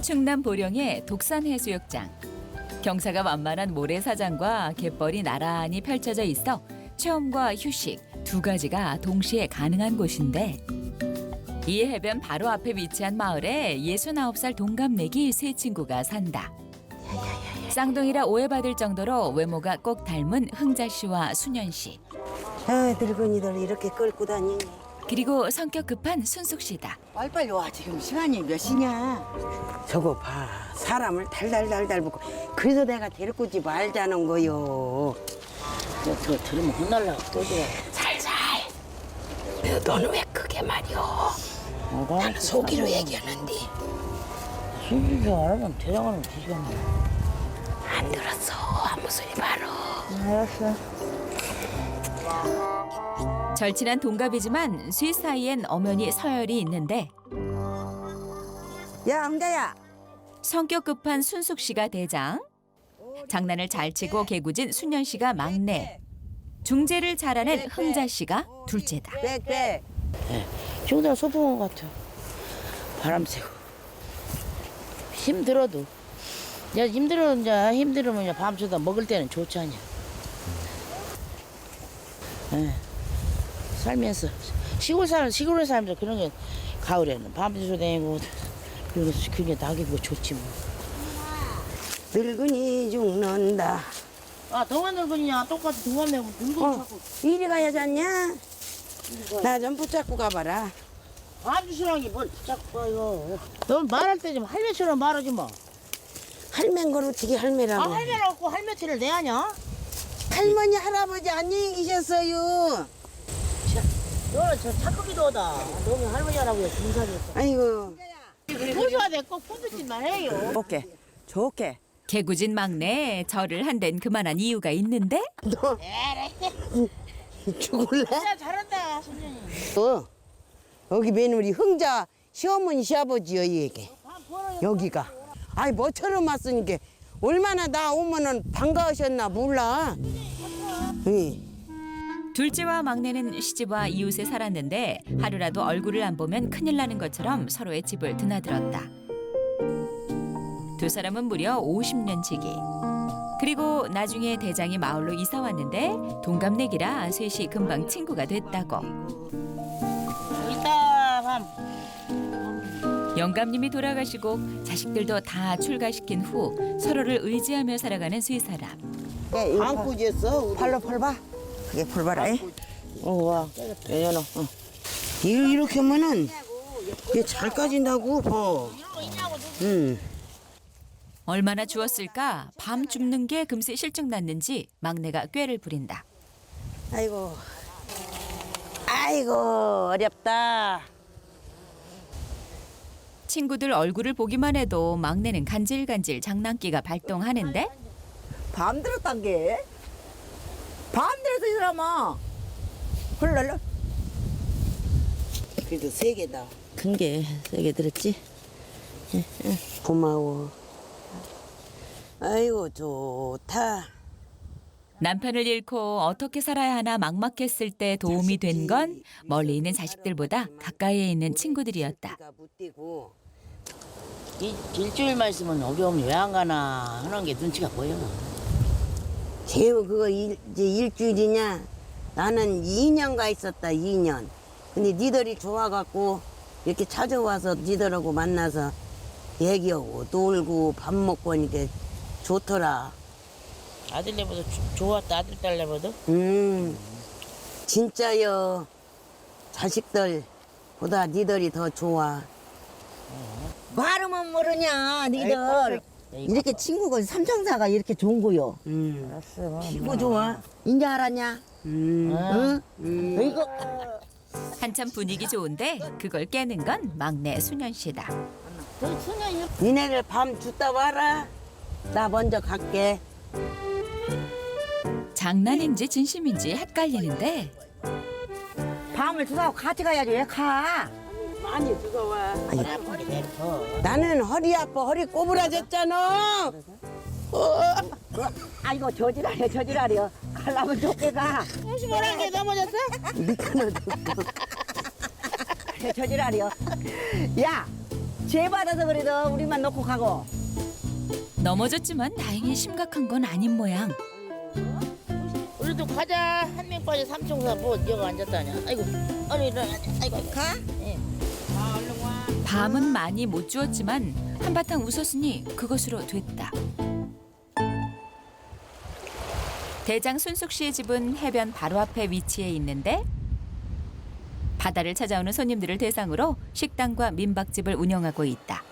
충남 보령의 독산해수욕장. 경사가 만만한 모래사장과 갯벌이 나란히 펼쳐져 있어 체험과 휴식 두 가지가 동시에 가능한 곳인데, 이 해변 바로 앞에 위치한 마을에 69살 동갑내기 세 친구가 산다. 쌍둥이라 오해받을 정도로 외모가 꼭 닮은 흥자 씨와 수년 씨. 아, 늙은이들 이렇게 끌고 다니니. 그리고 성격 급한 순숙 씨다. 빨리빨리 와. 지금 시간이 몇 시냐? 저거 봐. 사람을 달달달달 볶고. 그래서 내가 데리고 오지 말자는 거요. 저 들으면 혼날라 또 좋아. 살살. 너는 왜 그게 말이오? 나는 속이로 얘기하는데. 순순히 알아보면 대장하면 뒤지겠네. 안 들었어. 아무 소리 바로. 알았어. 절친한 동갑이지만 쇠 사이엔 엄연히 서열이 있는데, 야, 응자야. 성격 급한 순숙 씨가 대장, 장난을 잘 치고 개구진 수년 씨가 막내, 중재를 잘하는 흥자 씨가 둘째다. 빽빽. 친구들 소풍 온 것 같아. 바람 쐬고. 힘들어도. 야, 힘들으면 이제 밤새다 먹을 때는 좋지 않냐. 살면서 시골에 살면서 그런 게 가을에는 밤새서 다니고 그리고 그게 낙이고 좋지 뭐. 늙은이 죽는다. 아, 동안 늙은이냐 똑같이 동안 내고 늙은이 자꾸 이리 가야 잤냐? 나 좀 붙잡고 가봐라. 아주시랑이 뭘 붙잡고 가요. 넌 말할 때 좀 할매처럼 말하지 뭐. 할매인 어떻게 할매라고. 할매라고 할매티를 내 하냐? 할머니 할아버지 안녕히 계셨어요. 너는 저 착하기도 하다. 너는 할머니 할아버지 중사했어. 아이고. 포즈가 됐고 포즈짓만 해요. 좋게 좋게. 개구진 막내 절을 한 데는 그만한 이유가 있는데, 너 죽을래? 진짜 잘한다 선생님. 여기 며느리 흥자 시어머니 시아버지요 이게. 여기가. 아이 뭐처럼 왔으니까 얼마나 나 오면은 반가우셨나 몰라. 응. 둘째와 막내는 시집와 이웃에 살았는데 하루라도 얼굴을 안 보면 큰일 나는 것처럼 서로의 집을 드나들었다. 두 사람은 무려 50년 지기. 그리고 나중에 대장이 마을로 이사 왔는데 동갑내기라 셋이 금방 친구가 됐다고. 이따 밤. 영감님이 돌아가시고 자식들도 다 출가시킨 후 서로를 의지하며 살아가는 세 사람. 안고 졌어. 팔로 펄봐. 그게 펄봐라. 와. 내년아. 이렇게 하면은 이게 잘 까진다고. 응. 얼마나 주웠을까? 밤 줍는 게 금세 실증났는지 막내가 꾀를 부린다. 아이고. 아이고 어렵다. 친구들 얼굴을 보기만 해도 막내는 간질간질 장난기가 발동하는데, 밤들었단 게. 밤들어서 이 사람아. 헐랄라. 그래도 세 개다. 큰 게 세게 들었지? 고마워. 아이고 좋다. 남편을 잃고 어떻게 살아야 하나 막막했을 때 도움이 된 건 멀리 있는 자식들보다 가까이에 있는 친구들이었다. 일주일만 있으면 어려우면 왜 안 가나 하는 게 눈치가 보여. 재우 그거 이제 일주일이냐? 나는 2년가 있었다 2년. 근데 니들이 좋아갖고 이렇게 찾아와서 니들하고 만나서 얘기하고 놀고 밥 먹고 하니까 좋더라. 아들내보다 좋았다 아들 딸내보다. 진짜요. 자식들보다 니들이 더 좋아. 말하면 모르냐 니들 이렇게 친구가 삼총사가 이렇게 좋은 거요. 알았어. 이거 좋아. 인제 알았냐? 응? 이거 한참 분위기 좋은데 그걸 깨는 건 막내 수년 씨다. 니네들 밤 줬다 와라. 나 먼저 갈게. 장난인지 진심인지 헷갈리는데, 밤을 주사고 같이 가야지 왜 가? 많이 두서와. 나는 허리 아파. 허리 꼬부라졌잖아. 아이고 저질하려 가려면 좋게 가. 혹시 뭐란 게 넘어졌어? 미끄러져. 저질하려. 야 죄 받아서 그래도 우리만 놓고 가고. 넘어졌지만 다행히 심각한 건 아닌 모양. 우리도 가자. 한 명 빠져 삼총사 뭐 여기 앉았다냐. 아이고, 아니 일어나자. 아이고, 가? 예. 밤은 많이 못 주었지만 한바탕 웃었으니 그것으로 됐다. 대장 순숙 씨의 집은 해변 바로 앞에 위치해 있는데 바다를 찾아오는 손님들을 대상으로 식당과 민박집을 운영하고 있다.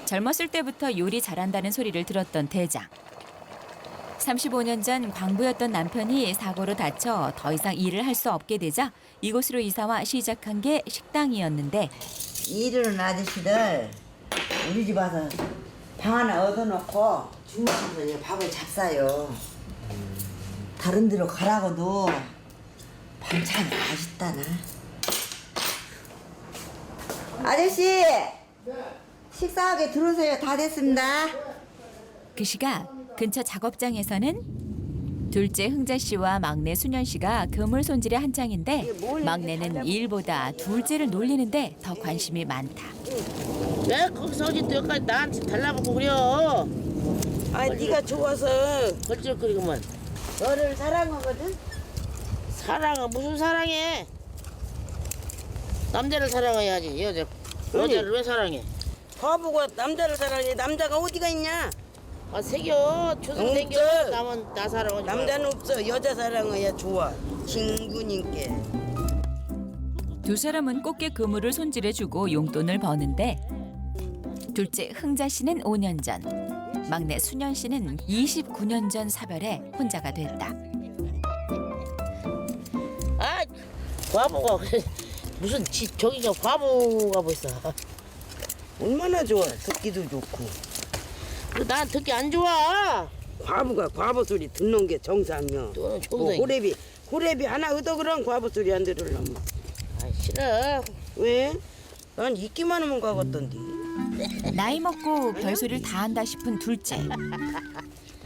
젊었을 때부터 요리 잘한다는 소리를 들었던 대장. 35년 전 광부였던 남편이 사고로 다쳐 더 이상 일을 할 수 없게 되자 이곳으로 이사와 시작한 게 식당이었는데 이르는 아저씨들 우리 집 와서 방 하나 얻어놓고 주무시면서 이제 밥을 잡사요. 다른 데로 가라고도 반찬이 맛있다나. 아저씨 식사하게 들어오세요. 다 됐습니다. 그 시각 근처 작업장에서는 둘째 흥자 씨와 막내 수년 씨가 그물 손질에 한창인데 막내는 일보다 둘째를 놀리는데 더 관심이 많다. 왜 거기서 어디 또 여기까지 나한테 달라붙고 그려? 아 네가 좋아서 걸쭉거리구만. 너를 사랑하거든. 사랑은 무슨 사랑해? 남자를 사랑해야지. 여자를 왜 사랑해? 바보가 남자를 사랑해. 남자가 어디가 있냐? 아 새겨 초승 생겨. 없어. 남은 나 사랑하지 말고. 남자는 없어. 여자 사랑해야 좋아. 친구님께. 두 사람은 꽃게 그물을 손질해주고 용돈을 버는데 둘째 흥자 씨는 5년 전, 막내 수년 씨는 29년 전 사별에 혼자가 됐다. 아 과부가 무슨 저기가 과부가 벌써. 얼마나 좋아. 듣기도 좋고. 난 듣기 안 좋아. 과부가 과부 소리 듣는 게 정상이야. 또는 뭐 초승. 호래비 하나 얻어 그런 과부 소리 안 들으려면. 아 싫어. 왜? 난 있기만 하면 가겠던데. 나이 먹고 별소리를 다 한다 싶은 둘째.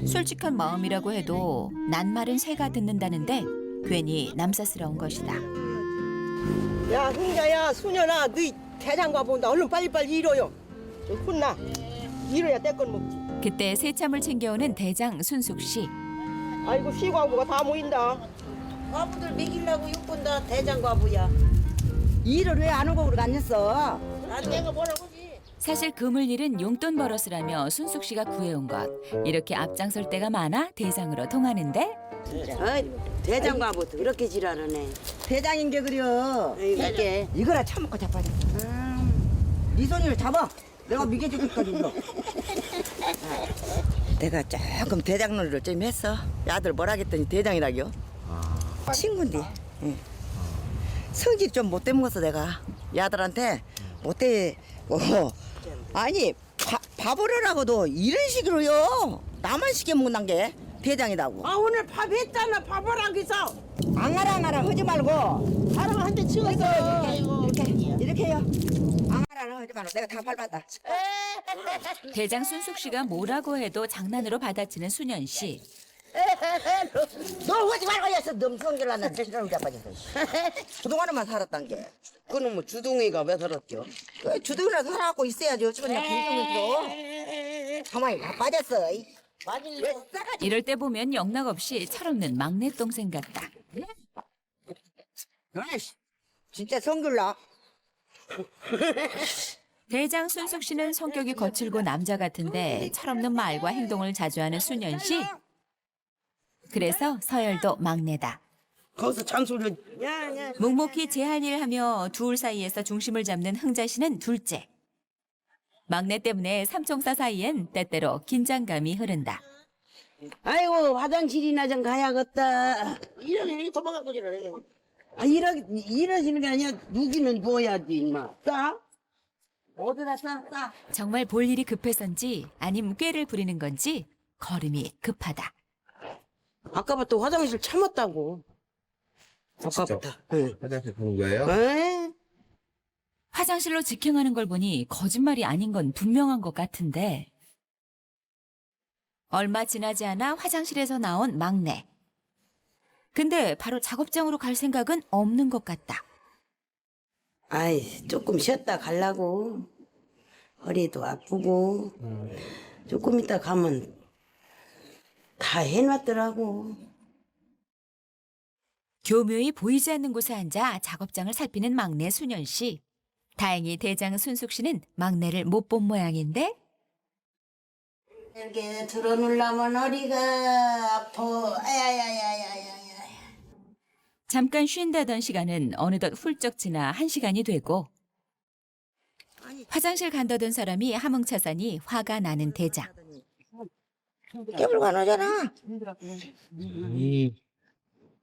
솔직한 마음이라고 해도 낱말은 새가 듣는다는데 괜히 남사스러운 것이다. 야 흥자야 수녀나 너희 대장과 본다 얼른 빨리빨리 이뤄요. 저 혼나 이뤄야 떼건 먹지. 그때 새참을 챙겨오는 대장 순숙 씨. 아이고 시과부가 다 모인다. 과부들 먹이려고 욕본다. 대장 과부야. 일을 왜 안 오고 그러고 앉았어? 내가 뭐라고 하지? 사실 그물 일은 용돈 벌었으라며 순숙 씨가 구해온 것. 이렇게 앞장설 때가 많아 대장으로 통하는데 대장 과부 그렇게 지랄하네. 대장인 게 그려. 이게 이거라 처먹고 자빠졌어. 네 손을 잡아. 내가 미개주기까지 이거. 내가 조금 대장 놀이를 좀 했어. 야들 뭐라 했더니 대장이라겨. 친구인데. 응. 성질 좀 못돼 먹었어 내가. 야들한테 못돼. 아니 밥을 하고도 이런 식으로요. 나만 시켜 먹는 게 대장이라고. 아 오늘 밥 했잖아. 밥을 안 해서. 앙아랑아랑 하지 말고. 사람 한대 치웠어. 이렇게 해요. 앙아랑아랑 하지 말고. 내가 다 밟았다. 대장 순숙 씨가 뭐라고 해도 장난으로 받아치는 수년 씨. 너 하지 말고 해서 너무 성질나는 지랄을 자빠졌어. 그동안에만 살았단 게. 그는 뭐 주둥이가 왜 살았죠? 주둥이라도 살아갖고 있어야죠. 어쩌면 그냥 길동에서 가만히 다 빠졌어. 왜 싸가지? 이럴 때 보면 영락없이 철없는 막내 동생 같다. 아이씨, 진짜 성질나. 대장 순숙 씨는 성격이 거칠고 남자 같은데 철없는 말과 행동을 자주 하는 수년 씨. 그래서 서열도 막내다. 거기서 잔소리. 묵묵히 제 할 일을 하며 둘 사이에서 중심을 잡는 흥자 씨는 둘째. 막내 때문에 삼총사 사이엔 때때로 긴장감이 흐른다. 아이고 화장실이나 좀 가야겠다. 이러니 도망가고 지랄해. 이러지는 게 아니야. 누기는 누워야지 임마. 싸? 어디다 싸? 정말 볼 일이 급해서인지 아님 꾀를 부리는 건지 걸음이 급하다. 아까부터 화장실 참았다고. 아까부터. 응. 화장실 가는 거예요? 에? 화장실로 직행하는 걸 보니 거짓말이 아닌 건 분명한 것 같은데 얼마 지나지 않아 화장실에서 나온 막내. 근데 바로 작업장으로 갈 생각은 없는 것 같다. 아이 조금 쉬었다 갈라고. 허리도 아프고 조금 있다 가면 다 해놨더라고. 교묘히 보이지 않는 곳에 앉아 작업장을 살피는 막내 순연 씨. 다행히 대장 순숙 씨는 막내를 못 본 모양인데 이렇게 들어놓으려면 허리가 아파. 아야야야야야야. 잠깐 쉰다던 시간은 어느덧 훌쩍 지나 1시간이 되고 화장실 간다던 사람이 하멍차사니 화가 나는 대장. 깨물고 안 오잖아.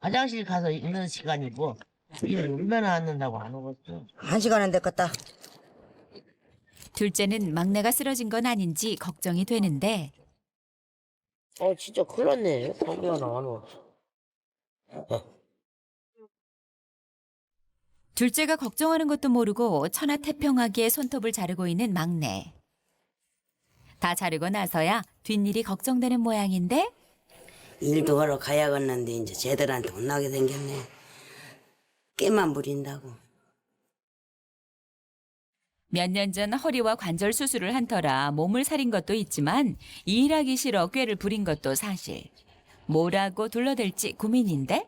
화장실 가서 있는 시간이 뭐 일을 얼마나 앉는다고 안 오겠어. 1시간은 됐겠다. 둘째는 막내가 쓰러진 건 아닌지 걱정이 되는데 진짜 큰일 났네. 거기가 안 와. 둘째가 걱정하는 것도 모르고 천하태평하게 손톱을 자르고 있는 막내. 다 자르고 나서야 뒷일이 걱정되는 모양인데 일도 하러 가야겠는데 이제 쟤들한테 혼나게 생겼네. 깨만 부린다고. 몇 년 전 허리와 관절 수술을 한 터라 몸을 사린 것도 있지만 일하기 싫어 꾀를 부린 것도 사실. 뭐라고 둘러댈지 고민인데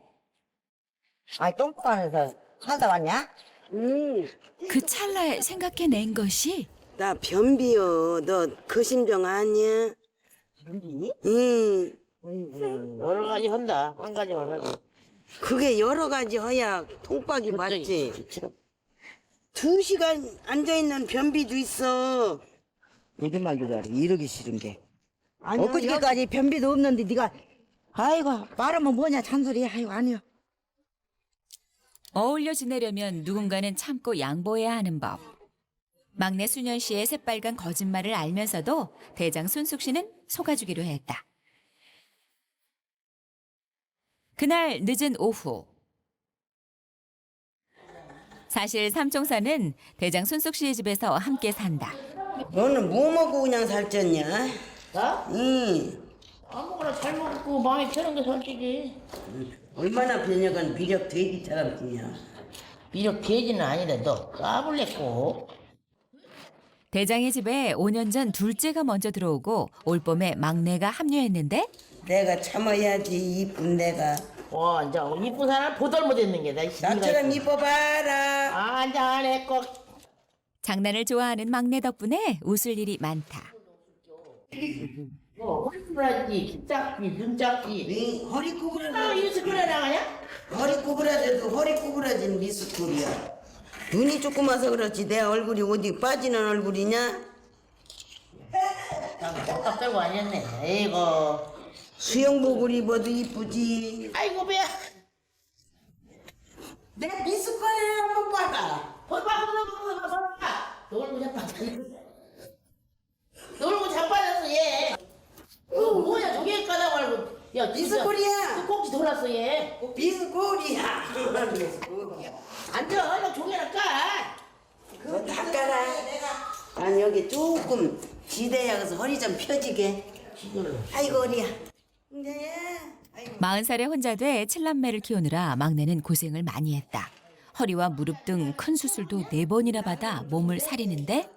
아이 똥꼬안에서 살다 왔냐? 그 찰나에 생각해낸 것이 나 변비요. 너 그 심정 아니야? 변비? 응. 여러 가지 한다. 한 가지만 하지. 그게 여러 가지 허야 통박이 맞지. 2시간 앉아있는 변비도 있어. 무슨 말도 잘해. 이러기 싫은 게. 아니, 엊그저께까지 변비도 없는데 네가 아이고 말하면 뭐냐 잔소리. 아이고 아니요. 어울려 지내려면 누군가는 참고 양보해야 하는 법. 막내 순연 씨의 새빨간 거짓말을 알면서도 대장 순숙 씨는 속아주기로 했다. 그날 늦은 오후. 사실 삼총사는 대장 순숙 씨의 집에서 함께 산다. 너는 뭐 먹고 그냥 살쪘냐? 나? 응. 아무거나 잘 먹고 마음에 드는 게 솔직히. 얼마나 변혁은 미력 돼지처럼 뛰냐. 비록 돼지는 아니래. 너 까불랬고. 대장의 집에 5년 전 둘째가 먼저 들어오고 올봄에 막내가 합류했는데 내가 참아야지 이쁜 내가. 이제 이쁜 사람 보덜못 했는 게 나. 나처럼 이뻐봐라. 이제 안 했고. 장난을 좋아하는 막내 덕분에 웃을 일이 많다. 허리 구부라지, 키 작지, 눈 작지. 네 허리 나 구부러져. 유스쿨에 나가냐? 허리 구부러져도 허리 구부러진 미스쿨이야. 눈이 조그마서 그렇지 내 얼굴이 어디 빠지는 얼굴이냐? 깜짝 들고 앉았네. 아이고. 수영복을 입어도 이쁘지. 아이고 배야. 내 미스쿨을 한번 봐라. 볼봐. 놀고 자빠졌어 얘. 뭐야 저기 까다 말고. 야 미스콜이야. 꼭지 돌았어 얘. 미스쿨이야. 앉아. 너 종이나 까. 그거 다 깔아. 난 여기 조금 지대야 그래서 허리 좀 펴지게. 아이고 허리야. 네. 40살에 혼자 돼 7남매를 키우느라 막내는 고생을 많이 했다. 허리와 무릎 등 큰 수술도 4번이나 받아 몸을 사리는데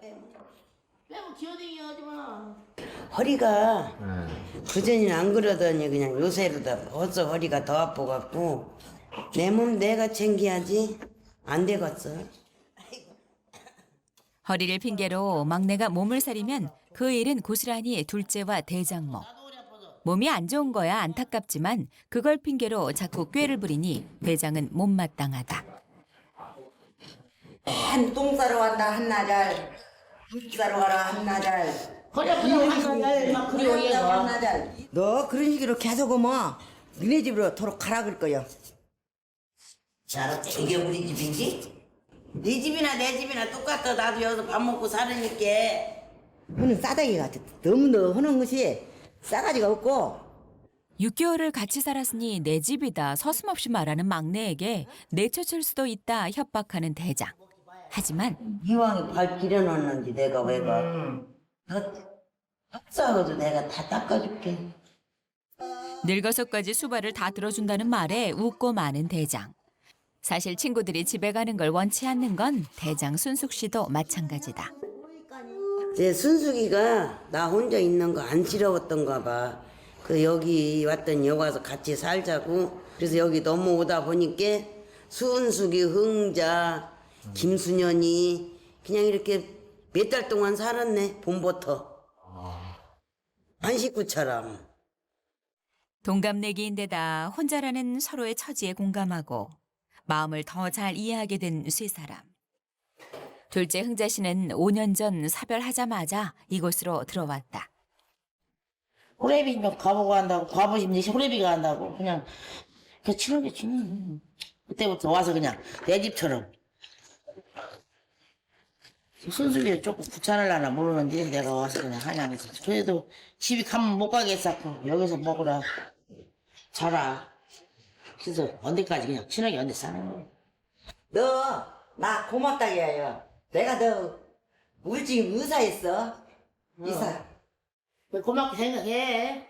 빼고 기어댕이 하지 마. 허리가 그전에는 안 그러더니 그냥 요새로다 벌써 허리가 더 아파갖고 내 몸 내가 챙겨야지. 안 되겠어. 허리를 핑계로 막내가 몸을 사리면 그 일은 고스란히 둘째와 대장 몫. 몸이 안 좋은 거야 안타깝지만 그걸 핑계로 자꾸 꾀를 부리니 대장은 못마땅하다. 똥 싸러 간다 한나절. 물 싸러 가라 한나절. 허리 아프다고 한날 막 그리워 얘가. 한나절. 너 그런 식으로 계속 오면 너네 집으로 도로 가라 그럴 거야. 자, 이게 우리 집이지? 네 집이나 내 집이나 똑같아. 나도 여기서 밥 먹고 사니까. 너는 싸다기 같아. 너무 너 하는 것이 싸가지가 없고 6개월을 같이 살았으니 내 집이다 서슴없이 말하는 막내에게 내쫓을 수도 있다 협박하는 대장. 하지만 이왕에 발 길어놨는지 내가 왜 가? 너 싸워도 내가 다 닦아줄게. 늙어서까지 수발을 다 들어준다는 말에 웃고 마는 대장. 사실 친구들이 집에 가는 걸 원치 않는 건 대장 순숙 씨도 마찬가지다. 제 순숙이가 나 혼자 있는 거 안쓰러웠던가 봐. 그 여기 왔더니 여기 와서 같이 살자고. 그래서 여기 넘어오다 보니까 순숙이, 흥자, 김순현이 그냥 이렇게 몇 달 동안 살았네. 봄부터. 한 식구처럼. 동갑내기인데다 혼자라는 서로의 처지에 공감하고 마음을 더 잘 이해하게 된 세 사람. 둘째 흥자 씨는 5년 전 사별하자마자 이곳으로 들어왔다. 호래비 좀 가보고 한다고, 가보고 싶은데 호래비가 한다고. 그냥, 그 친한 게 친해. 그때부터 와서 그냥 내 집처럼. 순수비를 조금 귀찮으려나 모르는데 내가 와서 그냥 한양에서. 그래도 집이 가면 못 가겠었고, 여기서 먹으라. 자라. 그래서 언제까지 그냥 친하게 언제 사는 거야. 너 나 고맙다 얘야. 내가 너 우울증 의사했어. 의사. 고맙게 생각해.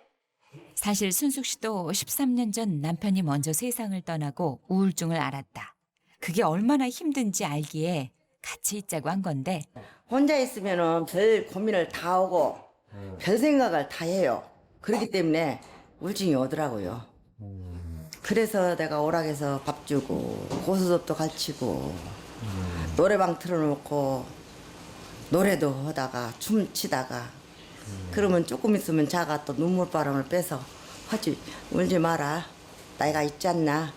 사실 순숙 씨도 13년 전 남편이 먼저 세상을 떠나고 우울증을 앓았다. 그게 얼마나 힘든지 알기에 같이 있자고 한 건데 혼자 있으면은 별 고민을 다 하고 별 생각을 다 해요. 그렇기 때문에 우울증이 오더라고요. 그래서 내가 오락해서 밥 주고 고수톱도 가르치고 노래방 틀어놓고 노래도 하다가 춤추다가 그러면 조금 있으면 자가 또 눈물바람을 빼서 하지 울지 마라 나이가 있지 않나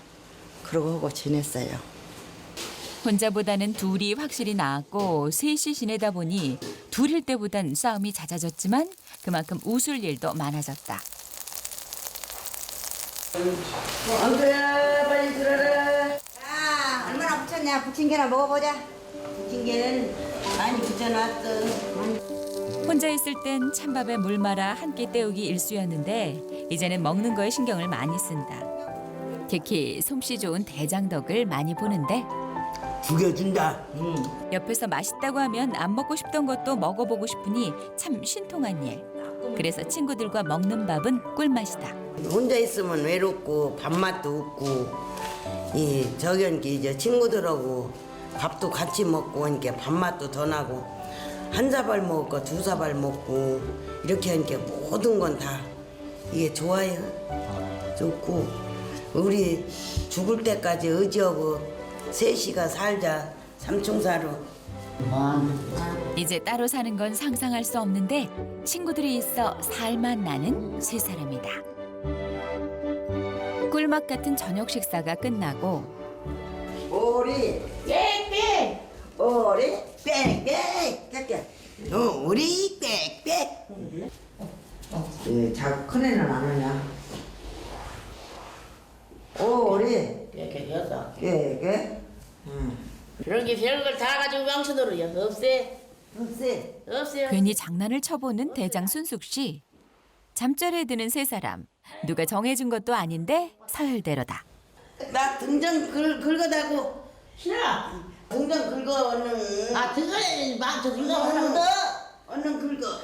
그러고 하고 지냈어요. 혼자보다는 둘이 확실히 나았고 셋이 지내다 보니 둘일 때보단 싸움이 잦아졌지만 그만큼 웃을 일도 많아졌다. 엉크야 빨리 들어라. 야 얼마나 붙였냐 부침개나 먹어보자. 부침개는 많이 붙여놨어. 혼자 있을 땐 찬밥에 물 말아 한 끼 때우기 일쑤였는데 이제는 먹는 거에 신경을 많이 쓴다. 특히 솜씨 좋은 대장덕을 많이 보는데 죽여준다. 옆에서 맛있다고 하면 안 먹고 싶던 것도 먹어보고 싶으니 참 신통한 일. 그래서 친구들과 먹는 밥은 꿀맛이다. 혼자 있으면 외롭고 밥맛도 없고 이 저기 이제 친구들하고 밥도 같이 먹고 하니까 밥맛도 더 나고 한 사발 먹고 두 사발 먹고 이렇게 하니까 모든 건 다 이게 좋아요. 좋고 우리 죽을 때까지 의지하고 셋이가 살자 삼총사로. 이제 따로 사는 건 상상할 수 없는데 친구들이 있어 살맛 나는 세 사람이다. 꿀맛 같은 저녁 식사가 끝나고 오리 빽빽! 오리 빽빽 우리 빽빽. 예, 자꾸 큰 애는 안 하냐? 오리 빽빽이었어. 빽빽 그런 게 별걸 다 가지고 망쳐들어요. 없애. 없애. 없애요. 괜히 장난을 쳐보는 대장 순숙 씨. 잠자리에 드는 세 사람. 누가 정해준 것도 아닌데 서열대로다. 나 등장 긁어다고. 싫어. 등장 긁어 얼른. 아, 등간에 망쳐 등간 얼른 하나. 얼른 긁어.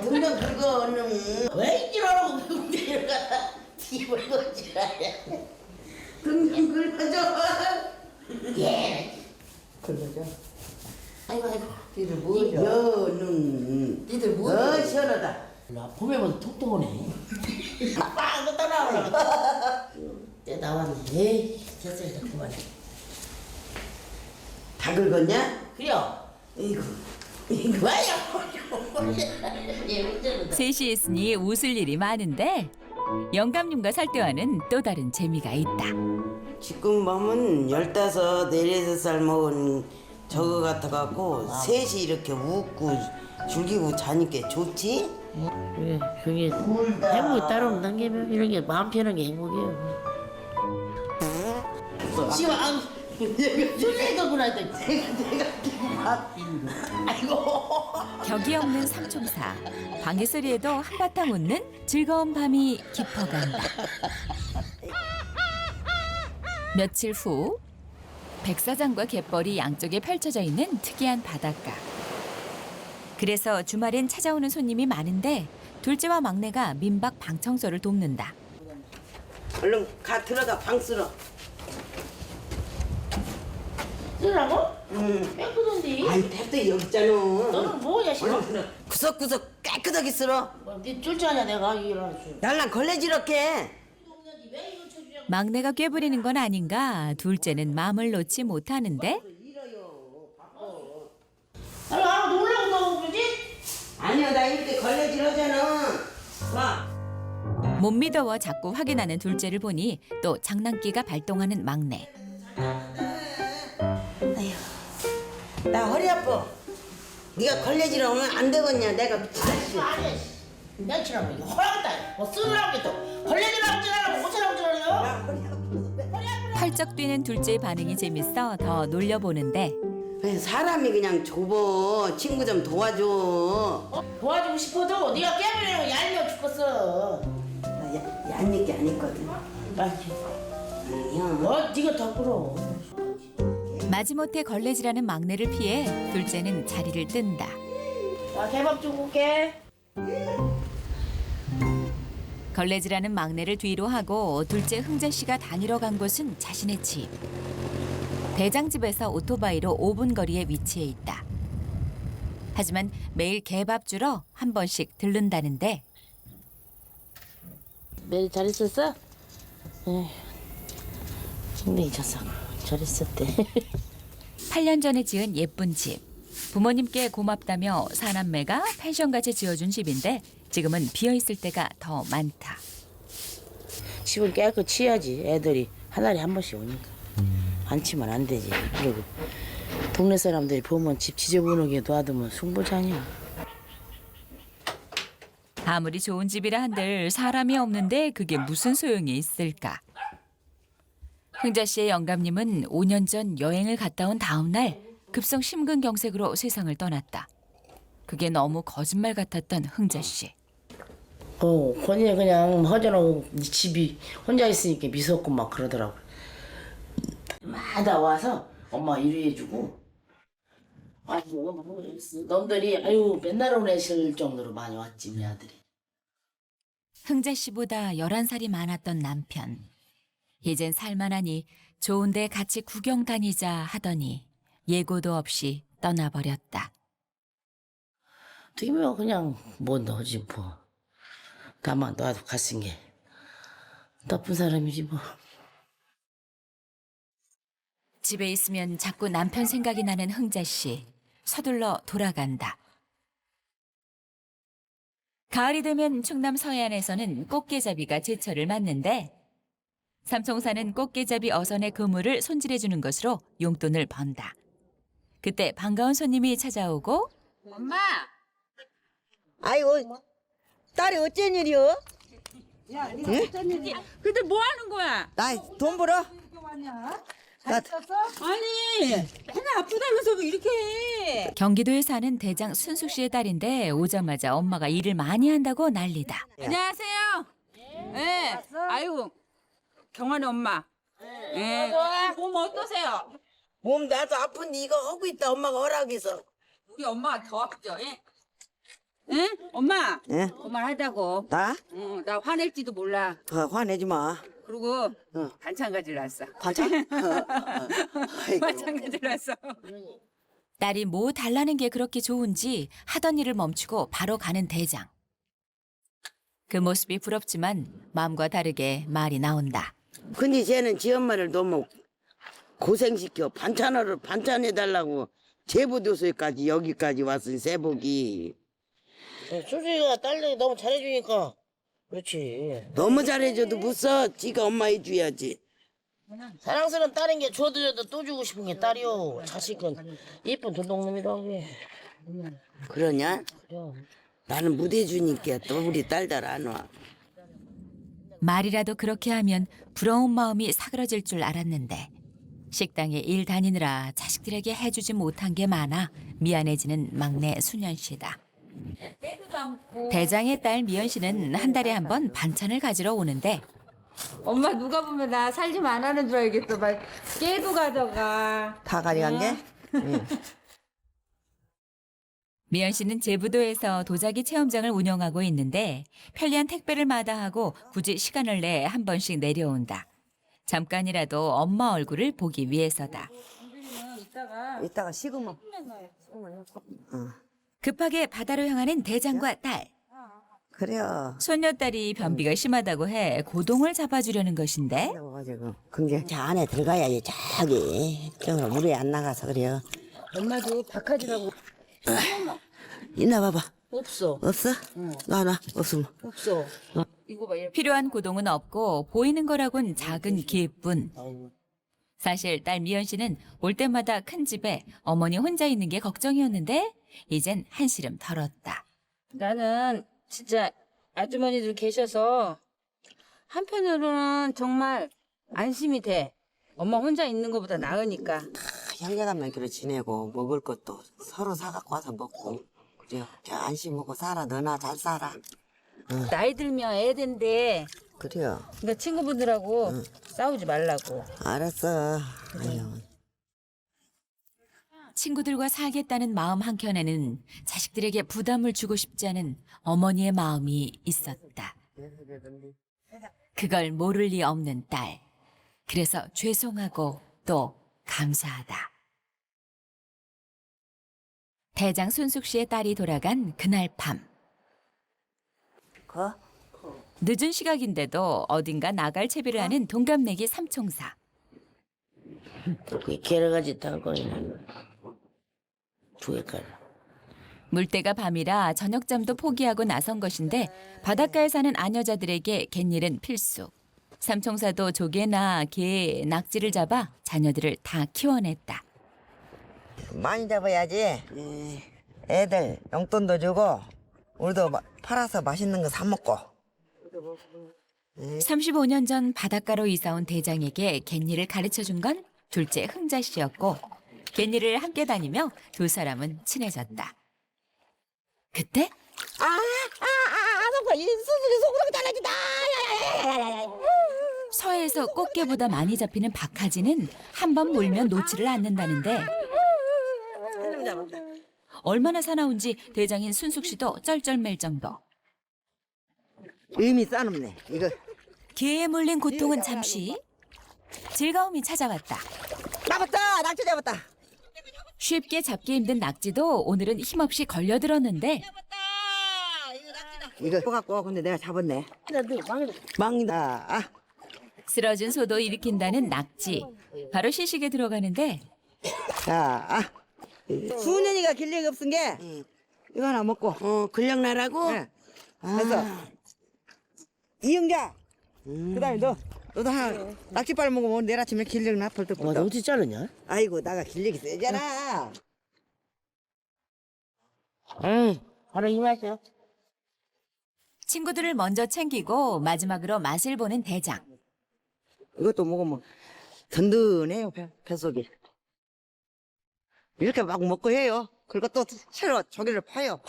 등장 긁어 얼른. 왜 이러라고 군대를 갖다 뒤집을 거지. 등장 긁어줘. 예. 그러죠. 아이고 아이고. 니들 뭐죠? 여는 니들 뭐? 시원하다. 나 봄에보다 톡톡 오네. 빵 떠나오라고. 때 나왔네. 에이, 됐어 이제 그만해. 다 긁었냐? 그래요. 이거 왜요? 예, 문제는 셋이 있으니 웃을 일이 많은데 영감님과 살 때와는 또 다른 재미가 있다. 지금 보면 15, 16살 먹은 저거 같아갖고 셋이 이렇게 웃고 즐기고 자니까 좋지? 예, 그게 행복이 따로 없는 게 이런 게 마음 편한 게 행복이에요. 지금 안 술래거구나. 내가 아이고. 격이 없는 삼총사. 방귀소리에도 한바탕 웃는 즐거운 밤이 깊어간다. 며칠 후 백사장과 갯벌이 양쪽에 펼쳐져 있는 특이한 바닷가. 그래서 주말엔 찾아오는 손님이 많은데 둘째와 막내가 민박 방 청소를 돕는다. 얼른 가 들어가 방 쓸어. 쓰라고? 깨끗한데? 아이 탭도 여기 있잖아. 너는 뭐냐 싫어? 구석구석 깨끗하게 쓸어. 네 쫄줄 아냐 내가 일어나지. 날랑 걸레지럽게. 막내가 꾀부리는 건 아닌가 둘째는 마음을 놓지 못하는데 아 놀라고 나오고 그러지? 아니야 나 이렇게 걸레질하잖아. 와. 못 믿어워 자꾸 확인하는 둘째를 보니 또 장난기가 발동하는 막내. 나 허리 아파. 네가 걸레질하면 안 되겠냐? 내가 미치겠어. 아니야. 내가 지나면 이거 허락했다. 뭐 쓰느라고 또 걸레질하고 지나라고 못하라고 지나요? 펄쩍 뛰는 둘째의 반응이 재밌어 더 놀려보는데 그냥 사람이 그냥 좁어. 친구 좀 도와줘. 도와주고 싶어도 네가 깨물려고 얄미워 죽겠어. 나 얄밉게 안 했거든. 빨리. 아니야. 네가 더 끌어. 마지못해 걸레질하는 막내를 피해 둘째는 자리를 뜬다. 나 개밥 주고 올게. 걸레질하는 막내를 뒤로 하고 둘째 흥자 씨가 다니러 간 곳은 자신의 집. 대장집에서 오토바이로 5분 거리에 위치해 있다. 하지만 매일 개밥 주러 한 번씩 들른다는데 매일 잘 있었어? 에휴, 힘들이 졌어. 잘 있었대. 8년 전에 지은 예쁜 집. 부모님께 고맙다며 사남매가 펜션같이 지어준 집인데 지금은 비어있을 때가 더 많다. 집을 깨끗이 해야지. 애들이 한 달에 한 번씩 오니까. 안 치면 안 되지. 그리고 동네 사람들이 보면 집 지저분하게 놔두면 승부장이야. 아무리 좋은 집이라 한들 사람이 없는데 그게 무슨 소용이 있을까. 흥자 씨의 영감님은 5년 전 여행을 갔다 온 다음 날 급성 심근경색으로 세상을 떠났다. 그게 너무 거짓말 같았던 흥자 씨. 건이 그냥 허전하고 집이 혼자 있으니까 미웠고 막 그러더라고. 마다 와서 엄마 위로해주고. 아이고 놈들이 아유 맨날 오내실 정도로 많이 왔지 우리 아들이. 흥자 씨보다 11살이 많았던 남편. 이젠 살만하니 좋은데 같이 구경 다니자 하더니 예고도 없이 떠나버렸다. 되면 그냥 뭐 너지 뭐. 다만 너도 갔은 게 나쁜 사람이지 뭐. 집에 있으면 자꾸 남편 생각이 나는 흥자 씨. 서둘러 돌아간다. 가을이 되면 충남 서해안에서는 꽃게잡이가 제철을 맞는데 삼총사는 꽃게잡이 어선의 그물을 손질해주는 것으로 용돈을 번다. 그때 반가운 손님이 찾아오고 엄마, 아이고 딸이 어쩐 일이여? 근데 뭐 하는 거야? 나 돈 벌어. 나 아니, 맨날 아프다면서 왜 이렇게 해? 경기도에 사는 대장 순숙 씨의 딸인데 오자마자 엄마가 일을 많이 한다고 난리다. 안녕하세요. 네. 아유, 경환이 엄마. 네. 몸 어떠세요? 몸 나도 아픈데 이거 하고 있다. 엄마가 허락해서. 우리 엄마가 더 아프죠? 예? 응? 엄마. 예? 그만하자고. 나? 나 화낼지도 몰라. 화내지 마. 그리고 반찬 가지러 왔어. 반찬? 반찬 가지러 왔어. 딸이 뭐 달라는 게 그렇게 좋은지 하던 일을 멈추고 바로 가는 대장. 그 모습이 부럽지만 마음과 다르게 말이 나온다. 근데 쟤는 지 엄마를 너무 고생시켜. 반찬해달라고 제보도서까지 여기까지 왔으니 세복이. 수지가 딸들이 너무 잘해주니까 그렇지. 너무 잘해줘도 못 써. 지가 엄마 해줘야지. 사랑스러운 딸인 게 줘도 또 주고 싶은 게 딸이요. 자식은 예쁜 돈독놈이라고 해. 그러냐? 그래. 나는 못 해주니까 또 우리 딸들 안 와. 말이라도 그렇게 하면 부러운 마음이 사그러질 줄 알았는데 식당에 일 다니느라 자식들에게 해주지 못한 게 많아 미안해지는 막내 수년 씨다. 대장의 딸 미연 씨는 한 달에 한 번 반찬을 가지러 오는데 엄마 누가 보면 나 살 좀 안 하는 줄 알겠어. 막 깨도 가져가. 다 가져간 게? 미연 씨는 제부도에서 도자기 체험장을 운영하고 있는데 편리한 택배를 마다하고 굳이 시간을 내 한 번씩 내려온다. 잠깐이라도 엄마 얼굴을 보기 위해서다. 이따가 식으면. 급하게 바다로 향하는 대장과 딸. 그래요. 손녀딸이 변비가 심하다고 해 고동을 잡아주려는 것인데 그래가지고 근데 저 안에 들어가야지 저기 저기로 물에 안 나가서 그래요. 엄마도 박하지라고 있나 봐봐. 없어. 없어? 놔 없으면. 없어. 필요한 고동은 없고 보이는 거라곤 작은 개뿐. 사실 딸 미연 씨는 올 때마다 큰 집에 어머니 혼자 있는 게 걱정이었는데 이젠 한시름 덜었다. 나는 진짜 아주머니들 계셔서 한편으로는 정말 안심이 돼. 엄마 혼자 있는 것보다 나으니까. 형제간면끼리 지내고 먹을 것도 서로 사갖고 와서 먹고 그래요. 저 안심하고 살아. 너나 잘 살아. 나이 들면 애 된대. 그래요. 그러니까 친구분들하고 싸우지 말라고. 알았어. 아유. 친구들과 살겠다는 마음 한켠에는 자식들에게 부담을 주고 싶지 않은 어머니의 마음이 있었다. 그걸 모를 리 없는 딸. 그래서 죄송하고 또 감사하다. 대장 순숙 씨의 딸이 돌아간 그날 밤. 늦은 시각인데도 어딘가 나갈 채비를 하는 동갑내기 삼총사. 여러 가지 달거리네. 두 개까지. 물때가 밤이라 저녁잠도 포기하고 나선 것인데 바닷가에 사는 아녀자들에게 갯일은 필수. 삼총사도 조개나 게, 낙지를 잡아 자녀들을 다 키워냈다. 많이 잡아야지. 애들 용돈도 주고 우리도 팔아서 맛있는 거 사 먹고. 35년 전 바닷가로 이사온 대장에게 갯일을 가르쳐준 건 둘째 흥자 씨였고 갯일을 함께 다니며 두 사람은 친해졌다. 그때 서해에서 꽃게보다 많이 잡히는 박하지는 한 번 물면 놓지를 않는다는데 얼마나 사나운지 대장인 순숙 씨도 쩔쩔맬 정도. 의미 싸놈네. 이거 개에 물린 고통은 잠시 즐거움이 찾아왔다. 잡았다. 낙지 잡았다. 쉽게 잡기 힘든 낙지도 오늘은 힘없이 걸려들었는데 이거 갖고 근데 내가 잡았네. 망이다. 쓰러진 소도 일으킨다는 낙지. 바로 시식에 들어가는데 자, 수년이가 길력이 없은 게 이거 하나 먹고. 근력 나라고? 네. 그래서 이영자. 그다음에 너도 하나 낙지빨 먹으면 내일 아침에 길력 나쁠 때. 너 어떻게 자르냐? 아이고 나가 길력이 세잖아. 바로 이 맛이야. 친구들을 먼저 챙기고 마지막으로 맛을 보는 대장. 이것도 먹으면 든든해요 뱃속이. 이렇게 막 먹고 해요. 그리고 또 새로 조개를 파요.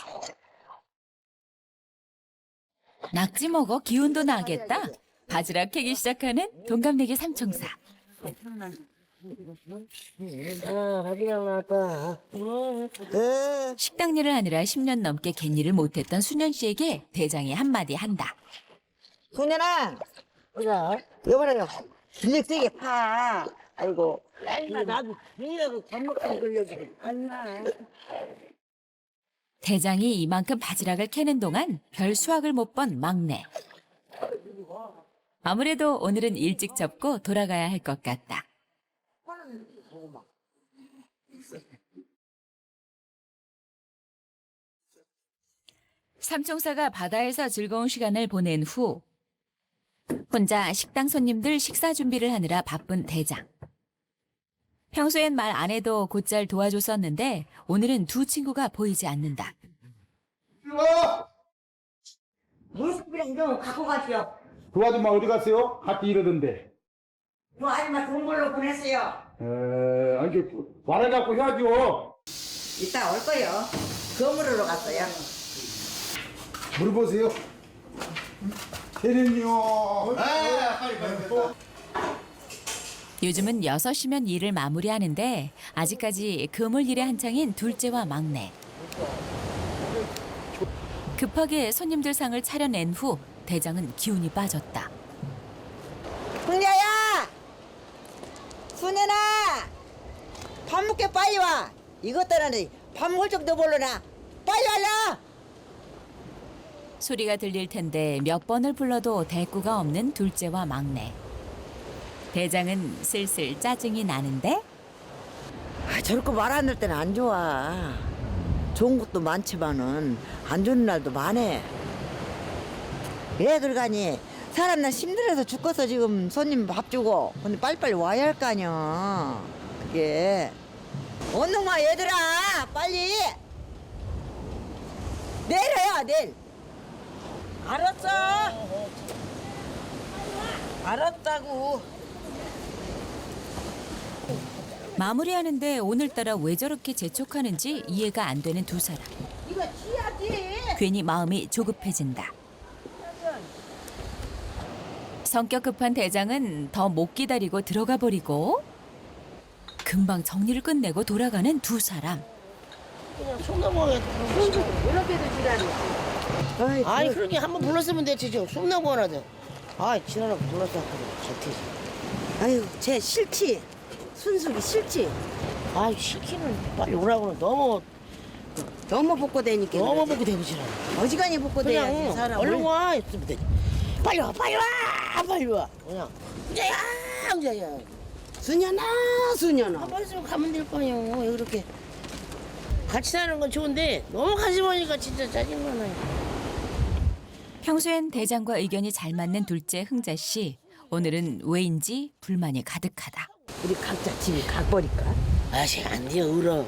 낙지 먹어 기운도 나겠다. 바지락 캐기 시작하는 동갑내기 삼총사. 바지락 나왔다. 식당 일을 하느라 10년 넘게 갯일을 못했던 수년 씨에게 대장이 한마디 한다. 소년아, 뭐야? 여보라요. 길력 세게 파. 아이고. 나도 길려고 잘못한 근력이 안나. 대장이 이만큼 바지락을 캐는 동안 별 수확을 못 본 막내. 아무래도 오늘은 일찍 접고 돌아가야 할 것 같다. 삼총사가 바다에서 즐거운 시간을 보낸 후 혼자 식당 손님들 식사 준비를 하느라 바쁜 대장. 평소엔 말 안 해도 곧잘 도와줬었는데 오늘은 두 친구가 보이지 않는다. 물스프랑 좀 갖고 가시오. 그 아줌마 어디 갔어요? 같이 이러던데. 그 아줌마 돈 벌러 보냈어요. 아니, 말해갖고 해야죠. 이따 올 거요. 거물으러 갔어요. 물어보세요. 걔는요. 요즘은 6시면 일을 마무리하는데 아직까지 그물 일에 한창인 둘째와 막내. 급하게 손님들 상을 차려낸 후 대장은 기운이 빠졌다. 흥자야! 순연아! 밥 먹고 어떻게 빨리 와? 이것들은 밥 먹을 적도 모르나? 빨리 와라! 소리가 들릴 텐데 몇 번을 불러도 대꾸가 없는 둘째와 막내. 대장은 슬슬 짜증이 나는데 저렇게 말 안 들 때는 안 좋아. 좋은 것도 많지만은 안 좋은 날도 많아. 왜 그러가니? 사람 나 힘들어서 죽겠어 지금 손님 밥 주고. 근데 빨리빨리 와야 할 거 아니야. 그게. 얼른 와 얘들아 빨리 내려야 내일. 알았어. 알았다고. 마무리하는데 오늘따라 왜 저렇게 재촉하는지 이해가 안 되는 두 사람. 이거 치야지. 괜히 마음이 조급해진다. 성격 급한 대장은 더 못 기다리고 들어가 버리고 금방 정리를 끝내고 돌아가는 두 사람. 그냥 손 넘어가게. 이렇게도 지랄이야. 아니 그렇게 한번 불렀으면 됐지 좀. 손 넘어가나도. 아 지랄하고 불렀다 좋대지. 아유 쟤 싫지. 순숙이 싫지. 아 시키는 빨리 오라고는 너무 벗고 다니까. 너무 보고 대부지라. 어지간히 벗고 다녀야지 그냥 사람. 얼른 와 했으면 되지. 빨리 와 빨리 와 빨리 와. 그냥 후자야. 수년아. 한 번쯤 가면 될 거예요. 왜 그렇게 같이 사는 건 좋은데 너무 같이 보니까 진짜 짜증나요. 평소엔 대장과 의견이 잘 맞는 둘째 흥자 씨. 오늘은 왜인지 불만이 가득하다. 우리 각자 집에 가버릴까? 아직 안 돼요. 울어.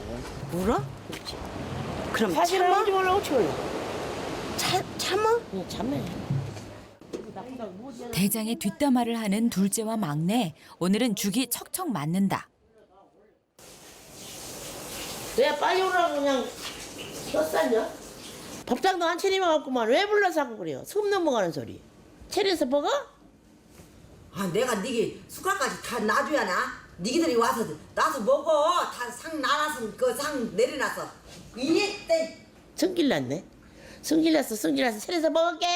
울어? 그렇지. 그럼 사실 참아? 뭔지 몰라 어떻게 울어. 참아? 그냥 참네. 대장의 뒷담화를 하는 둘째와 막내. 오늘은 죽이 척척 맞는다. 왜 빨리 오라고 그냥 켰었냐? 법당도 한 차례만 갖고만 왜 불러서 하고 그래요? 숨 넘어가는 소리. 차례에서 먹어? 아 내가 니게 숟갈까지 다 놔줘야 나? 니기들이 와서 나서 먹어. 다 상 나눠서 그 상 내려놨어. 이때 성길 났네. 성길 났어 차례에서 먹을게.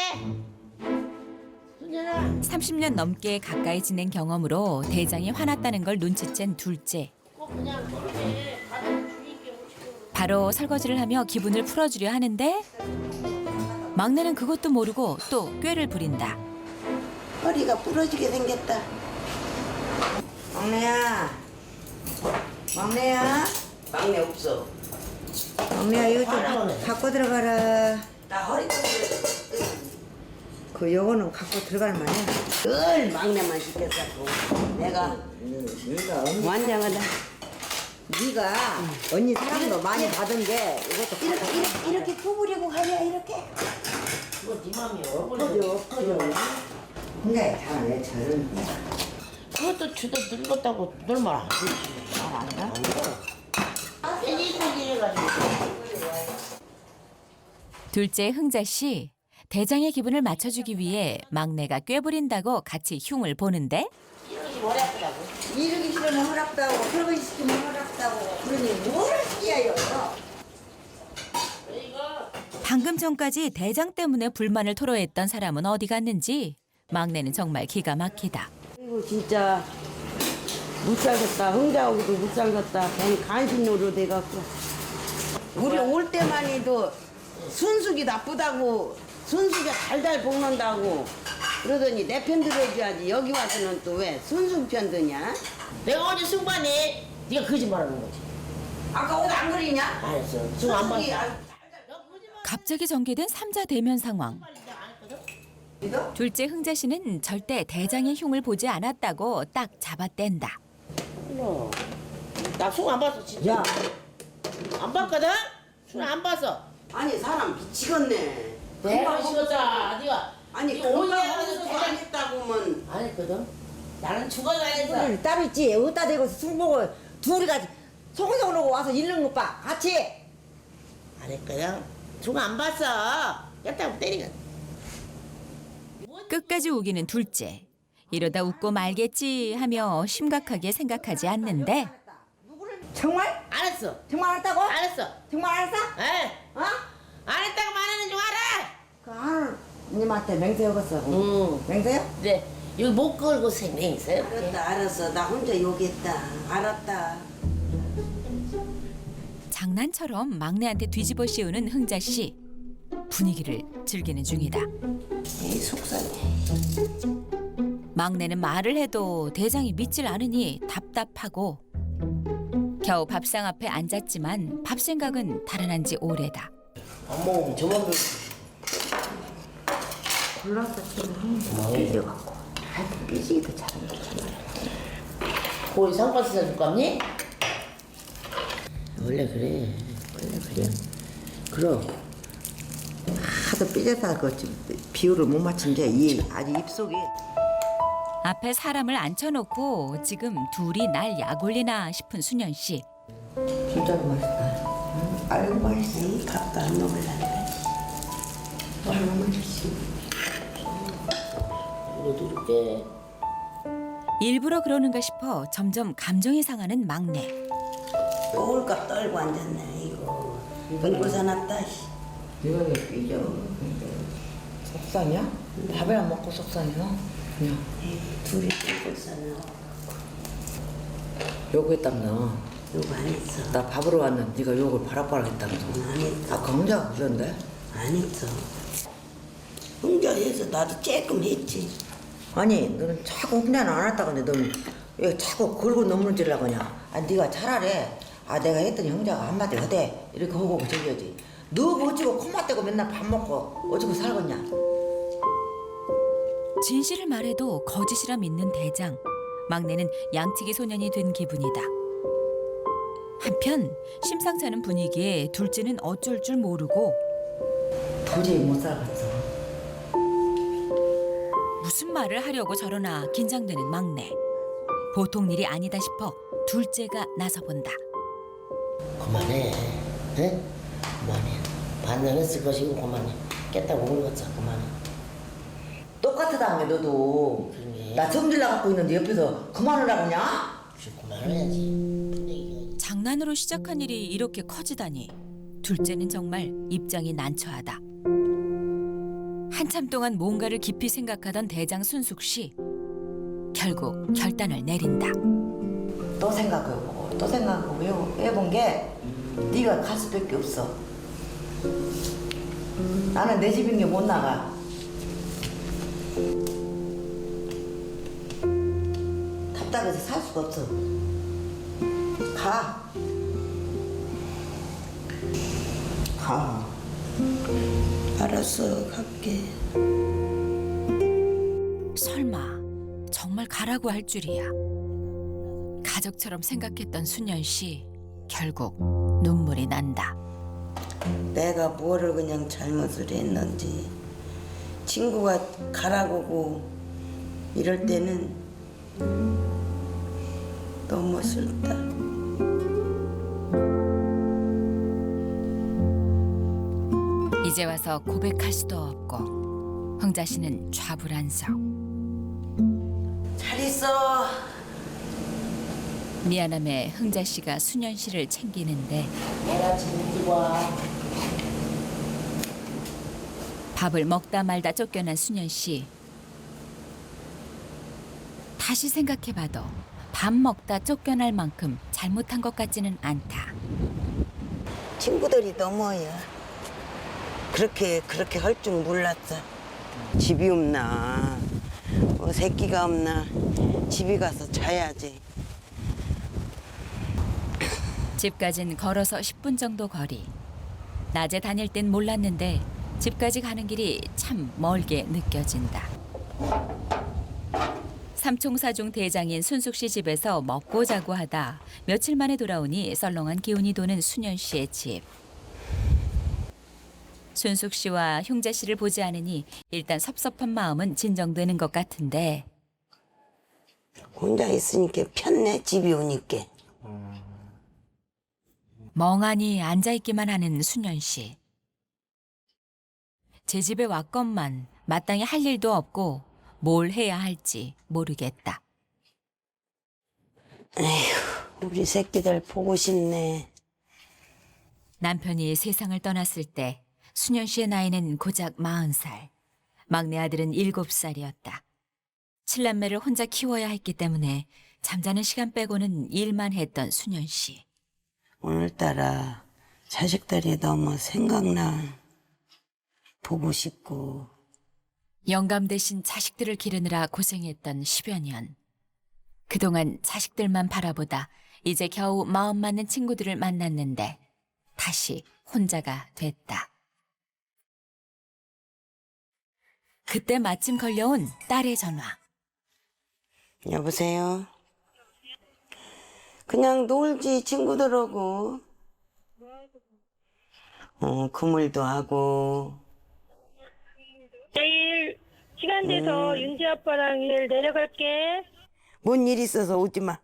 순전아. 30년 넘게 가까이 지낸 경험으로 대장이 화났다는 걸 눈치챈 둘째. 그냥 그렇게 가장 주의있게 바로 설거지를 하며 기분을 풀어주려 하는데 막내는 그것도 모르고 또 꾀를 부린다. 허리가 부러지게 생겼다. 막내야. 막내 없어. 막내야 이거 좀 갖고 들어가라. 나 허리 그 요거는 갖고 들어갈 만해. 늘 막내만 시켰었고 내가 완장하다. 네가 언니 사랑도 많이 받은 게 이것도 이렇게 구부리고 가냐 이렇게. 그거 네 맘이야. 커져. 근데 잘왜 저런 그것도 주도 늙었다고 놀말 안 되지. 안 한다? 해가지고. 둘째 흥자 씨. 대장의 기분을 맞춰주기 위해 막내가 꾀부린다고 같이 흉을 보는데 이러기 머리 아프다고. 이러기 싫으면 허락도 하고 설거지 시키면 허락도 하고 그러니 뭘 시켜요? 방금 전까지 대장 때문에 불만을 토로했던 사람은 어디 갔는지 막내는 정말 기가 막히다. 이거 진짜 못 살겠다. 흥자하고도 못 살겠다. 괜히 간신으로 돼갖고. 우리 올 때만 해도 순숙이 나쁘다고 순숙이가 달달 볶는다고 그러더니 내 편 들어줘야지. 여기 와서는 또 왜 순숙 편 드냐? 내가 어제 승관이 네가 거짓말하는 거지. 아까 옷 안 그리냐? 알았어. 지금 안 봤어. 갑자기 전개된 삼자 대면 상황. 둘째 흥자 씨는 절대 대장의 흉을 보지 않았다고 딱 잡아댄다. 나 숭 안 봤어 진짜. 야, 안 봤거든? 숭 안 봤어. 아니 사람 미치겠네. 내가 미치겠다. 네가 아니 네가 그거 오늘 하면서 안 했다고면 안 했거든. 나는 죽어도 안 했어. 따로 있지. 어디다 대고 술 먹어. 둘이 같이 송송으로 와서 잃는 것 봐. 같이. 안 했거든. 숭 안 봤어. 깼다고 때리거. 끝까지 우기는 둘째. 이러다 웃고 말겠지 하며 심각하게 생각하지 않는데 정말? 안 했어. 정말 했다고? 안 했어. 정말 안 했어? 에? 어? 안 했다고 말하는 줄 알아. 그 하는 님한테 맹세하겠어. 응. 맹세요? 네. 여기 못 걸고 생명했어요. 알았다 알았어. 나 혼자 욕했다. 알았다. 장난처럼 막내한테 뒤집어 씌우는 흥자 씨. 분위기를 즐기는 중이다. 이 속상해. 막내는 말을 해도 대장이 믿질 않으니 답답하고 겨우 밥상 앞에 앉았지만 밥 생각은 달아난 지 오래다. 안 먹으면 저만 들 골라서 지금 삐져갖고. 하여튼 삐지기도 잘하는 거기 상가스 사줄 니 원래 그래. 그럼 하도 삐져서 그 비율을 못 맞춘 게 이 아주 입속에. 앞에 사람을 앉혀놓고 지금 둘이 날 약올리나 싶은 수년 씨. 진짜로 맛있다. 아이고 맛있어. 밥도 안 먹을란다. 아이고 맛있어. 이거 누를게. 일부러 그러는가 싶어 점점 감정이 상하는 막내. 꼴값 떨고 앉았네 이거. 은고 사놨다. 이거 왜 삐져? 속상이야? 밥을 안 먹고 속상이야? 그냥 둘이 꼴 사나. 욕했다며. 욕 안 했어. 나 밥으로 왔는데 네가 욕을 바락바락 했다면서. 안 했어. 아까 혼자 그러는데? 안 했어. 혼자해서 나도 조금 했지. 아니 너는 자꾸 혼자는 안 했다 근데 너는 왜 자꾸 걸고 넘어지려고 하냐? 아 네가 차라리 내가 했더니 형제가 한마디 하대 이렇게 하고 저기야지. 너 멋지고 코만 떼고 맨날 밥 먹고 어쩌고 살겠냐? 진실을 말해도 거짓이라 믿는 대장. 막내는 양치기 소년이 된 기분이다. 한편 심상치 않은 분위기에 둘째는 어쩔 줄 모르고 도저히 못 살겠어. 무슨 말을 하려고 저러나 긴장되는 막내. 보통 일이 아니다 싶어 둘째가 나서본다. 그만해. 응? 그만해. 반성했을 것이고 그만해. 깼다고 울었어. 그만해. 똑같다며 너도. 그러게. 나 성질 나갖고 있는데 옆에서 그만하라고 하냐? 그만해야지. 장난으로 시작한 일이 이렇게 커지다니. 둘째는 정말 입장이 난처하다. 한참 동안 뭔가를 깊이 생각하던 대장 순숙 씨. 결국 결단을 내린다. 또 생각해보고 또 생각하고 해본 게 네가 갈 수밖에 없어. 나는 내 집인 게 못 나가. 답답해서 살 수가 없어. 가. 가. 알았어, 갈게. 설마 정말 가라고 할 줄이야. 가족처럼 생각했던 수년 씨. 결국 눈물이 난다. 내가 뭐를 그냥 잘못을 했는지. 친구가 가라고고 이럴 때는 너무 싫다. 이제 와서 고백할 수도 없고 흥자 씨는 좌불안석. 잘 있어. 미안함에 흥자 씨가 수년 씨를 챙기는데 내가 지금 일찍 와. 밥을 먹다 말다 쫓겨난 수년 씨. 다시 생각해봐도 밥 먹다 쫓겨날 만큼 잘못한 것 같지는 않다. 친구들이 넘어요. 그렇게 할 줄 몰랐어. 집이 없나, 새끼가 없나, 집에 가서 자야지. 집까진 걸어서 10분 정도 거리. 낮에 다닐 땐 몰랐는데 집까지 가는 길이 참 멀게 느껴진다. 삼총사중 대장인 순숙 씨 집에서 먹고 자고 하다 며칠 만에 돌아오니 썰렁한 기운이 도는 수년 씨의 집. 순숙 씨와 흉자 씨를 보지 않으니 일단 섭섭한 마음은 진정되는 것 같은데 혼자 있으니까 편네, 집이 오니까. 멍하니 앉아있기만 하는 수년 씨. 제 집에 왔건만 마땅히 할 일도 없고 뭘 해야 할지 모르겠다. 에휴, 우리 새끼들 보고 싶네. 남편이 세상을 떠났을 때 수년 씨의 나이는 고작 40살. 막내 아들은 7살이었다. 7남매를 혼자 키워야 했기 때문에 잠자는 시간 빼고는 일만 했던 수년 씨. 오늘따라 자식들이 너무 생각나. 보고 싶고. 영감 대신 자식들을 기르느라 고생했던 10여 년. 그동안 자식들만 바라보다 이제 겨우 마음 맞는 친구들을 만났는데 다시 혼자가 됐다. 그때 마침 걸려온 딸의 전화. 여보세요? 그냥 놀지, 친구들하고. 그물도 하고. 내일 시간 돼서 윤지 아빠랑 내일 내려갈게. 뭔 일 있어서 오지 마.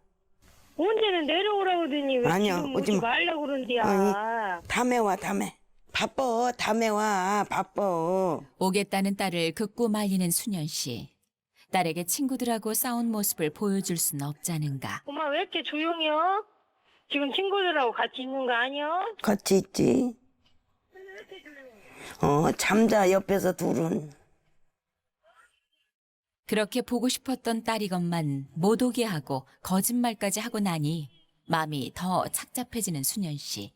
언제는 내려오라고 하더니 왜 아니요, 지금 오지 오지 마. 말라고 그러는데야. 아니, 다음에 와, 다음에. 바빠, 다음에 와, 바빠. 오겠다는 딸을 극구 말리는 수년 씨. 딸에게 친구들하고 싸운 모습을 보여줄 순 없자는가. 엄마 왜 이렇게 조용해요? 지금 친구들하고 같이 있는 거 아니야? 같이 있지? 잠자, 옆에서 둘은. 그렇게 보고 싶었던 딸이건만 못 오게 하고 거짓말까지 하고 나니 마음이 더 착잡해지는 수년 씨.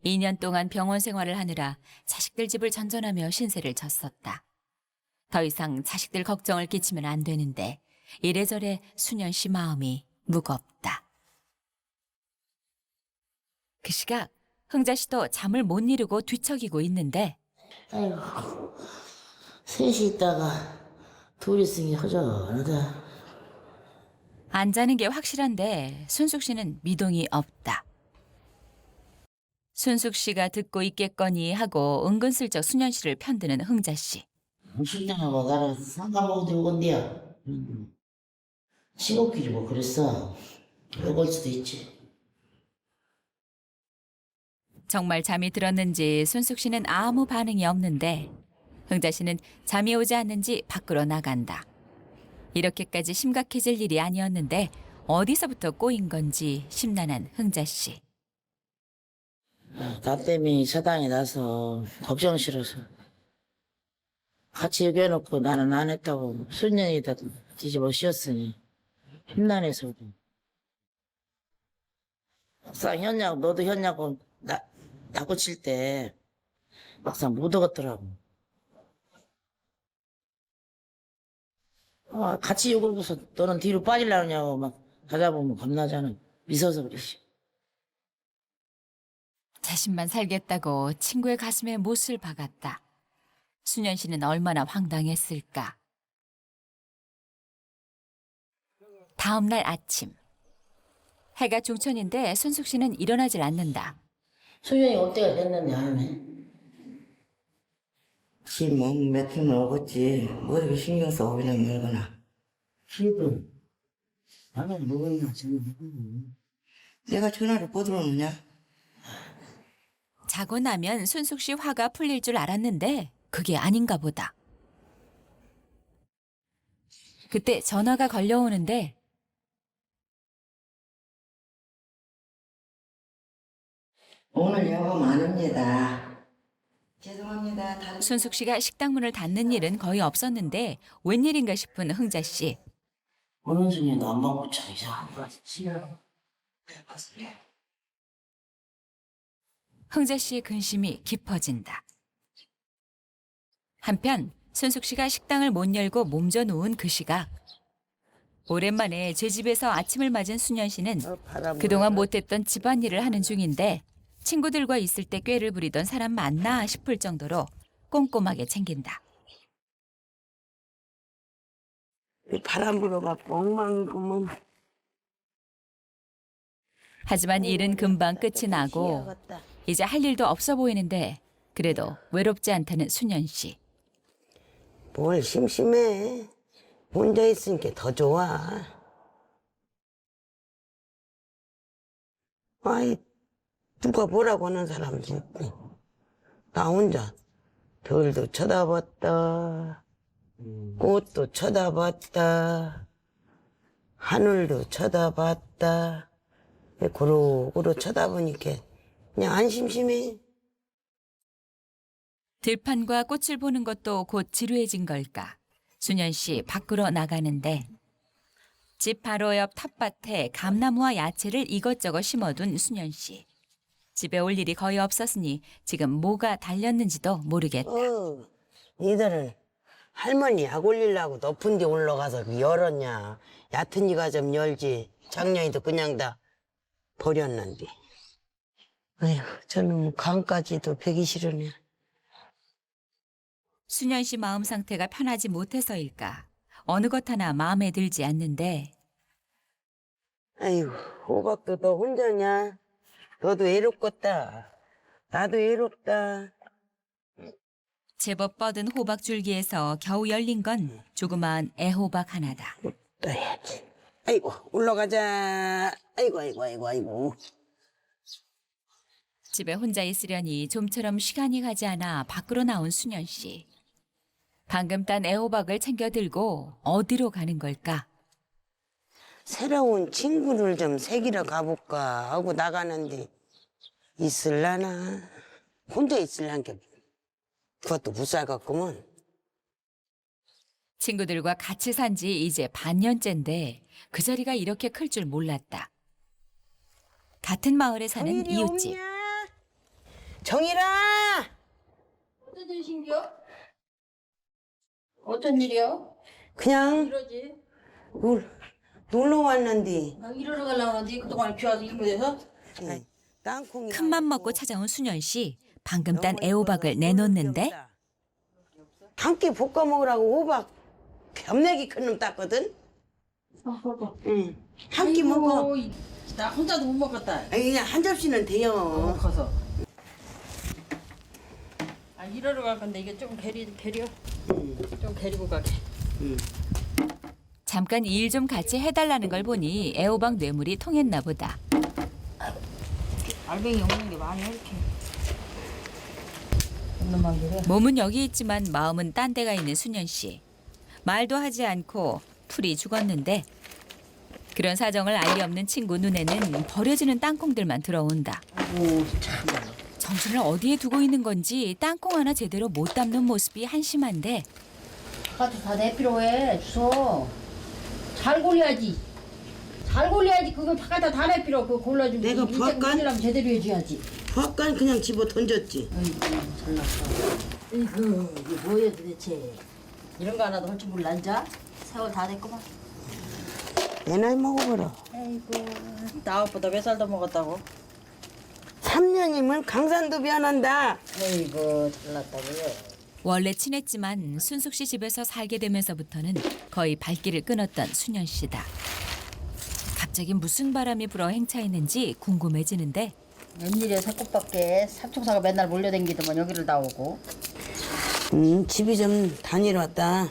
2년 동안 병원 생활을 하느라 자식들 집을 전전하며 신세를 졌었다. 더 이상 자식들 걱정을 끼치면 안 되는데 이래저래 수년 씨 마음이 무겁다. 그 시각 흥자 씨도 잠을 못 이루고 뒤척이고 있는데 아이고, 셋이 있다가 둘이 있으니 허전하다. 안 자는 게 확실한데 순숙 씨는 미동이 없다. 순숙 씨가 듣고 있겠거니 하고 은근슬쩍 수년 씨를 편드는 흥자 씨. 순장하고 나랑 상관먹어도 오건데야. 친구끼리 뭐 그랬어. 그럴 수도 있지. 정말 잠이 들었는지 순숙 씨는 아무 반응이 없는데 흥자 씨는 잠이 오지 않는지 밖으로 나간다. 이렇게까지 심각해질 일이 아니었는데 어디서부터 꼬인 건지 심란한 흥자 씨. 나 때문에 사당이 나서 걱정스러워서 같이 얘기해놓고 나는 안 했다고 순년이다 뒤집어 씌웠으니 힘나네서. 막상 현냐고 너도 현냐고 나 고칠 때 막상 못 오겠더라고. 같이 욕을 해서 너는 뒤로 빠지려느냐고 막 가다 보면 겁나잖아. 미서서 그러시. 자신만 살겠다고 친구의 가슴에 못을 박았다. 수년 씨는 얼마나 황당했을까. 다음 날 아침. 해가 중천인데 순숙 씨는 일어나질 않는다. 소연이 올 때가 됐는데 안 오네. 지금 며칠만 오겠지. 뭐 이렇게 신경 써, 그냥 말거나. 그래도 나는 뭐였나 지금. 내가 전화를 못 들어오느냐? 자고 나면 순숙 씨 화가 풀릴 줄 알았는데 그게 아닌가 보다. 그때 전화가 걸려오는데 오늘 여거 많습니다. 죄송합니다. 순숙 씨가 식당 문을 닫는 일은 거의 없었는데 웬일인가 싶은 흥자 씨. 오는 중에도 안 먹고 참 이상한 거 같지. 흥자 씨의 근심이 깊어진다. 한편 순숙 씨가 식당을 못 열고 몸져 누운 그 시각. 오랜만에 제 집에서 아침을 맞은 수년 씨는 그동안 못했던 집안일을 하는 중인데 친구들과 있을 때 꾀를 부리던 사람 맞나 싶을 정도로 꼼꼼하게 챙긴다. 바람 불어갖고 엉망이구먼. 하지만 일은 금방 끝이 나고 이제 할 일도 없어 보이는데 그래도 외롭지 않다는 수년 씨. 뭘 심심해. 혼자 있으니까 더 좋아. 아이, 누가 뭐라고 하는 사람도 없고. 나 혼자 별도 쳐다봤다. 꽃도 쳐다봤다. 하늘도 쳐다봤다. 고루고루 쳐다보니까 그냥 안 심심해. 들판과 꽃을 보는 것도 곧 지루해진 걸까. 수년 씨 밖으로 나가는데 집 바로 옆 텃밭에 감나무와 야채를 이것저것 심어둔 수년 씨. 집에 올 일이 거의 없었으니 지금 뭐가 달렸는지도 모르겠다. 니들은 할머니 약 올리려고 높은 데 올라가서 열었냐. 얕은 이가 좀 열지. 작년에도 그냥 다 버렸는데. 아휴, 저는 강까지도 배기 싫으네. 순현 씨 마음 상태가 편하지 못해서일까. 어느 것 하나 마음에 들지 않는데 아이고, 호박도 너 혼자냐? 너도 외롭겠다. 나도 외롭다. 제법 뻗은 호박 줄기에서 겨우 열린 건 조그마한 애호박 하나다. 떠야지. 아이고, 올라가자. 아이고, 아이고, 아이고, 아이고. 집에 혼자 있으려니 좀처럼 시간이 가지 않아 밖으로 나온 순현 씨. 방금 딴 애호박을 챙겨 들고 어디로 가는 걸까? 새로운 친구를 좀 새기러 가볼까 하고 나가는데 있을라나? 혼자 있을란게 그것도 무살 같구먼. 친구들과 같이 산 지 이제 반년째인데 그 자리가 이렇게 클 줄 몰랐다. 같은 마을에 사는 이웃집. 정일아! 어떤 일이신겨? 어떤 일이요? 그냥 이러지. 놀러 왔는데 이러러 가려고 하는데 그동안 비 와서 일부에서 땅콩이 큰맘 먹고 찾아온 순현 씨. 방금 딴 애호박을 내놓는데 함께 볶아 먹으라고 호박 겹내기 큰 놈 땄거든? 응. 한 끼 먹어. 나 혼자도 못 먹겠다. 아니, 그냥 한 접시는 돼요. 커서. 아, 이러러 갈 건데 이게 좀 데려. 좀 데리고 가게. 잠깐 일 좀 같이 해달라는 걸 보니 애호박 뇌물이 통했나 보다. 알뱅이 없는 게 많이 이렇게. 놈만 그래. 몸은 여기 있지만 마음은 딴 데가 있는 순현 씨. 말도 하지 않고 풀이 죽었는데 그런 사정을 알리 없는 친구 눈에는 버려지는 땅콩들만 들어온다. 오, 참. 정신을 어디에 두고 있는 건지 땅콩 하나 제대로 못 담는 모습이 한심한데 바깥에 다 내필요해 주소. 잘 골라야지. 잘 골라야지. 그걸 바깥에 다 내필요. 그거 골라주면 내가 부엌간? 일이라면 제대로 해줘야지. 부엌간 그냥 집어 던졌지. 아이고 잘났어. 이거 이게 뭐야 도대체. 이런 거 하나도 할 줄 몰라 앉아. 세월 다 됐구만. 내 나이 먹어보라. 아이고, 나보다 몇 살 더 먹었다고? 3년이면 강산도 변한다. 아이고 잘났다고요. 원래 친했지만 순숙 씨 집에서 살게 되면서부터는 거의 발길을 끊었던 순현 씨다. 갑자기 무슨 바람이 불어 행차했는지 궁금해지는데 웬일이야 새꽃밖에 삼총사가 맨날 몰려댕기더만 여기를 나오고. 집이 좀 다니러 왔다.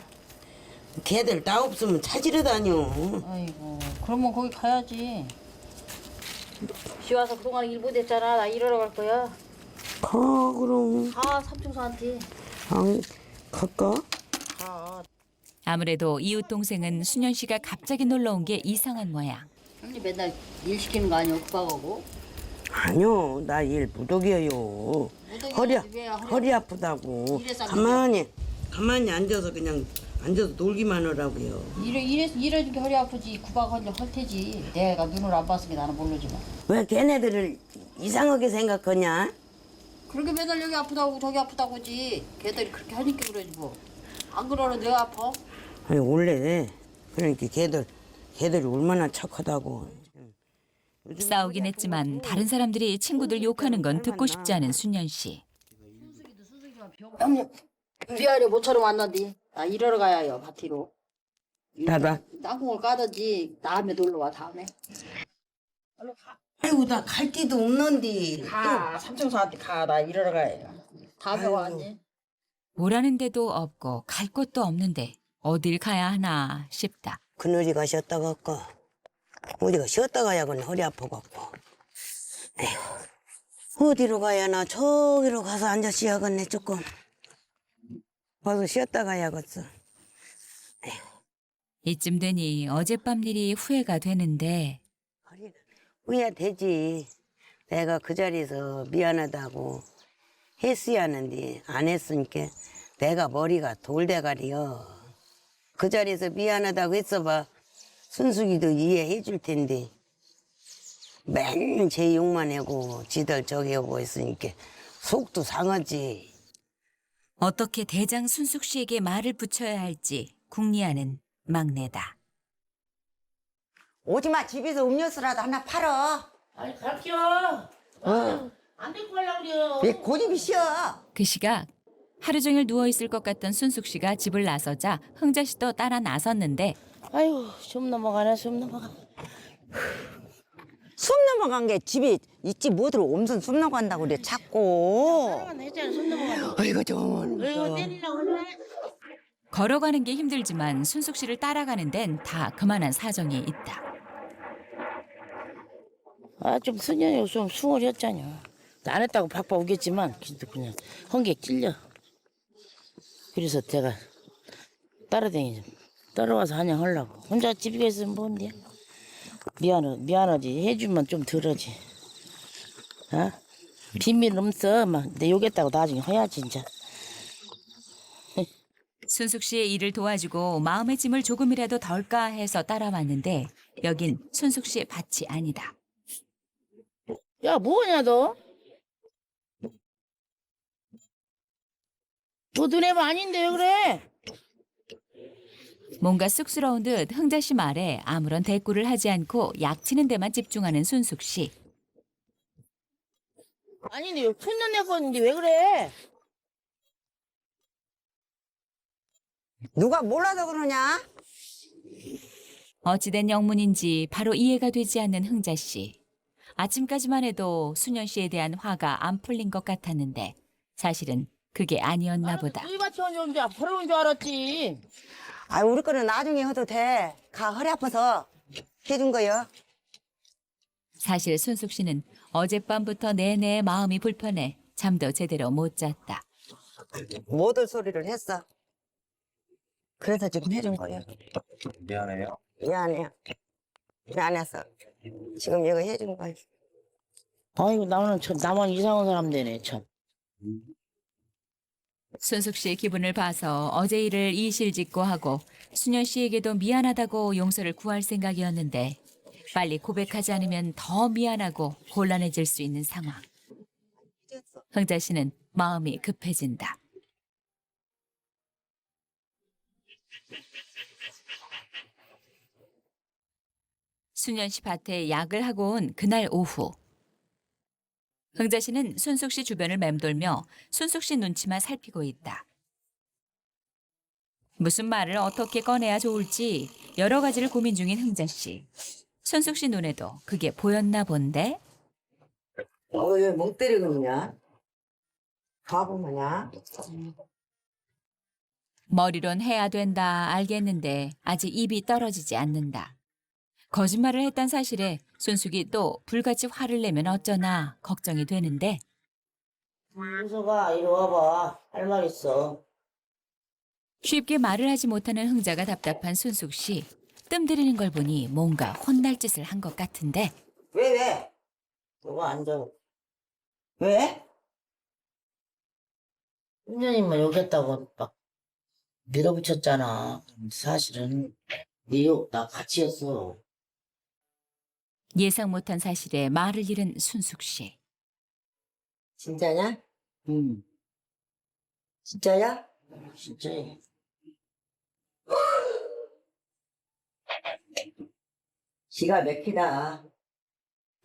걔들 나 없으면 찾으러 다녀. 아이고 그러면 거기 가야지. 비 와서 그동안 일 못했잖아. 나 일하러 갈 거야. 그럼. 가 삼총사한테. 갈까? 아무래도 이웃 동생은 순현 씨가 갑자기 놀러 온 게 이상한 모양. 형님 맨날 일 시키는 거 아니야 오빠가고. 아니요, 나 일 무덕이에요. 허리 아프다고. 이래서 가만히 앉아서 그냥 앉아서 놀기만 하라고요. 이래준 게 허리 아프지. 구박 할 테지. 내가 눈을 안 봤으니 나는 모르지만. 왜 걔네들을 이상하게 생각하냐? 그렇게 맨날 여기 아프다고 저기 아프다고지. 걔들이 그렇게 하니까 그러지 뭐. 안 그러는 내가 아파. 아니 원래 그러니까 걔들이 얼마나 착하다고. 싸우긴 했지만 다른 사람들이 친구들 욕하는 건 듣고 싶지 않은 순현 씨. 형님 비하려 모처럼 왔는데 나 일하러 가야요 밭으로. 나다. 땅콩을 까든지 다음에 놀러 와 다음에. 얼른 가. 아이고 나 갈 데도 없는데. 가, 삼총사한테 가. 나 일하러 가요. 다음에 와 언니. 오라는 데도 없고 갈 곳도 없는데 어딜 가야 하나 싶다. 그늘이가 쉬었다 갈까? 어디가 쉬었다 가야겠네. 허리 아파갖고. 에휴, 어디로 가야 하나? 저기로 가서 앉아 쉬어야겠네 조금. 가서 쉬었다 가야겠어. 이쯤 되니 어젯밤 일이 후회가 되는데 후회되지. 내가 그 자리에서 미안하다고 했어야 하는데 안 했으니까 내가 머리가 돌대가리여. 그 자리에서 미안하다고 했어봐 순숙이도 이해해 줄 텐데 맨날 제 욕만 하고 지들 저기 하고 있으니까 속도 상하지. 어떻게 대장 순숙 씨에게 말을 붙여야 할지 궁리하는 막내다. 오지마, 집에서 음료수라도 하나 팔어. 아니 갈게요. 안 데리고 가려고 그래요. 왜 고집이 쉬어? 그 시각 하루 종일 누워 있을 것 같던 순숙 씨가 집을 나서자 흥자 씨도 따라 나섰는데 아유 숨 넘어가네 숨 넘어가. 숨 넘어간 게 집이 있지 뭐들 엄청 숨 넘어간다고 그래 자꾸. 했잖아 숨 넘어가. 아이고 좀. 아이고 때리려고 그래. 걸어가는 게 힘들지만 순숙 씨를 따라가는 데는 다 그만한 사정이 있다. 아 좀 수년이 좀 숭얼이었잖여. 안 했다고 박박 우겼지만 그냥 헌게 찔려. 그래서 제가 따라다니죠. 따라와서 한양하려고. 혼자 집에 있으면 뭔데? 미안하지. 해주면 좀 덜하지. 어? 비밀 없어. 막 내 욕했다고 나중에 해야지 진짜. 순숙 씨의 일을 도와주고 마음의 짐을 조금이라도 덜까 해서 따라왔는데 여긴 순숙 씨의 밭이 아니다. 야 뭐냐 너? 너 너네 뭐 아닌데 왜 그래? 뭔가 쑥스러운 듯 흥자 씨 말에 아무런 대꾸를 하지 않고 약치는 데만 집중하는 순숙 씨. 아닌데 왜 푼년 내 건데 왜 그래? 누가 몰라서 그러냐? 어찌된 영문인지 바로 이해가 되지 않는 흥자 씨. 아침까지만 해도 수년 씨에 대한 화가 안 풀린 것 같았는데 사실은 그게 아니었나 보다. 너희 밭이 언제 벌어온 줄 알았지. 아, 우리 거는 나중에 해도 돼. 가 허리 아파서 해준 거요. 사실 순숙 씨는 어젯밤부터 내내 마음이 불편해 잠도 제대로 못 잤다. 못올 소리를 했어. 그래서 지금 해준 거예요. 미안해요. 미안해요. 미안해서 지금 이거 해준 거예요. 아이고 나는 참 나만 이상한 사람 되네 참. 순숙 씨의 기분을 봐서 어제 일을 이실직고 하고 수년 씨에게도 미안하다고 용서를 구할 생각이었는데 빨리 고백하지 않으면 더 미안하고 곤란해질 수 있는 상황. 흥자 씨는 마음이 급해진다. 수년 씨 밭에 약을 하고 온 그날 오후. 흥자 씨는 순숙 씨 주변을 맴돌며 순숙 씨 눈치만 살피고 있다. 무슨 말을 어떻게 꺼내야 좋을지 여러 가지를 고민 중인 흥자 씨. 순숙 씨 눈에도 그게 보였나 본데 왜 멍 때리고 있냐? 바보 마냐? 머리론 해야 된다 알겠는데 아직 입이 떨어지지 않는다. 거짓말을 했단 사실에 순숙이 또 불같이 화를 내면 어쩌나 걱정이 되는데 윤서가 이리 와봐. 할 말 있어. 쉽게 말을 하지 못하는 흥자가 답답한 순숙 씨. 뜸 들이는 걸 보니 뭔가 혼날 짓을 한 것 같은데 왜? 너가 앉아. 왜? 훈련이만 욕했다고 막 밀어붙였잖아. 사실은 네 욕 나 같이 했어. 예상 못한 사실에 말을 잃은 순숙 씨. 진짜냐? 응. 진짜야? 진짜. 기가 막히다.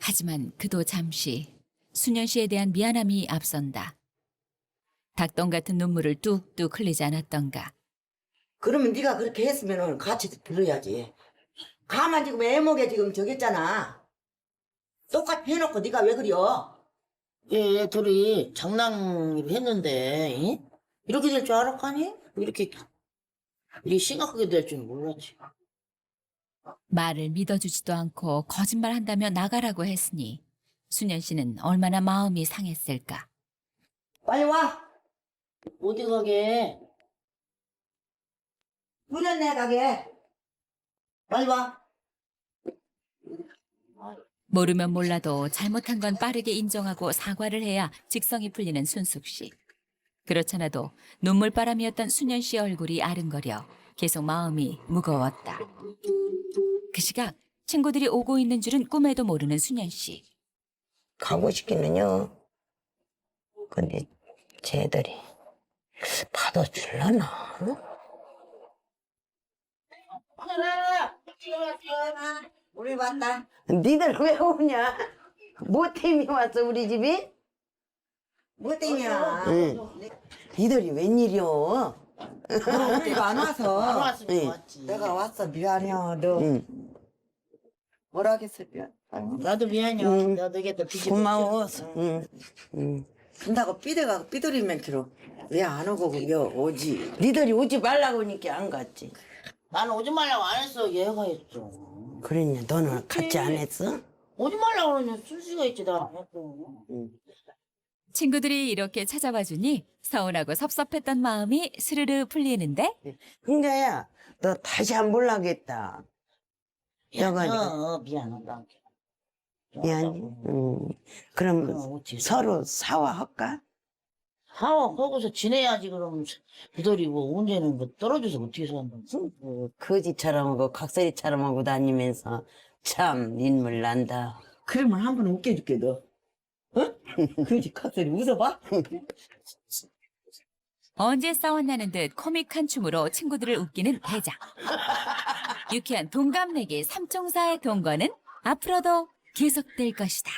하지만 그도 잠시 수년 씨에 대한 미안함이 앞선다. 닭똥 같은 눈물을 뚝뚝 흘리지 않았던가. 그러면 네가 그렇게 했으면 같이 들어야지. 가만 지금 애목에 지금 저기 있잖아. 똑같이 해놓고 네가 왜 그려? 얘 둘이 장난으로 했는데 이? 이렇게 될 줄 알았까니? 이렇게 심각하게 될 줄 몰랐지. 말을 믿어주지도 않고 거짓말한다며 나가라고 했으니 수년 씨는 얼마나 마음이 상했을까. 빨리 와. 어디 가게? 문연내 가게. 빨리 와. 모르면 몰라도 잘못한 건 빠르게 인정하고 사과를 해야 직성이 풀리는 순숙 씨. 그렇잖아도 눈물바람이었던 수년 씨 얼굴이 아른거려 계속 마음이 무거웠다. 그 시각 친구들이 오고 있는 줄은 꿈에도 모르는 순연 씨. 가고 싶기는요. 근데 쟤들이 받아줄라나? 우리 왔다. 니들 왜 오냐? 뭐 때문에 왔어 우리 집이? 뭐 때문이야? 응. 니들이 웬일이여? 우리가 안 와서. 안 왔으면 응. 왔지. 내가 왔어. 미안해. 너 응. 뭐라 하겠어. 미안. 나도 미안해요. 응. 내가 너희한테 뒤집어. 고마워. 응. 응. 간다고 삐들이면 키로 왜 안 오고 왜 오지? 니들이 오지 말라고 하니까 안 갔지. 나는 오지 말라고 안 했어. 얘가 했어. 그랬냐? 너는 같이 안 했어? 오지 말라고 그러냐. 순수가 있지. 나 안 했고. 친구들이 이렇게 찾아와 주니 서운하고 섭섭했던 마음이 스르르 풀리는데 흥자야, 너 다시 안 보려겠다. 미안해. 미안하다. 미안해. 그럼 어떻게 서로 사과할까? 하와 거기서 지내야지. 그럼 그들이 뭐 언제는 뭐 떨어져서 어떻게 산다. 거지처럼 하고 각설이처럼 하고 다니면서 참 인물 난다. 그러면 한 번 웃겨줄게 너. 어? 그지 갑자기 웃어봐. 언제 싸웠냐는 듯 코믹한 춤으로 친구들을 웃기는 대장. 유쾌한 동갑내기 삼총사의 동거는 앞으로도 계속될 것이다.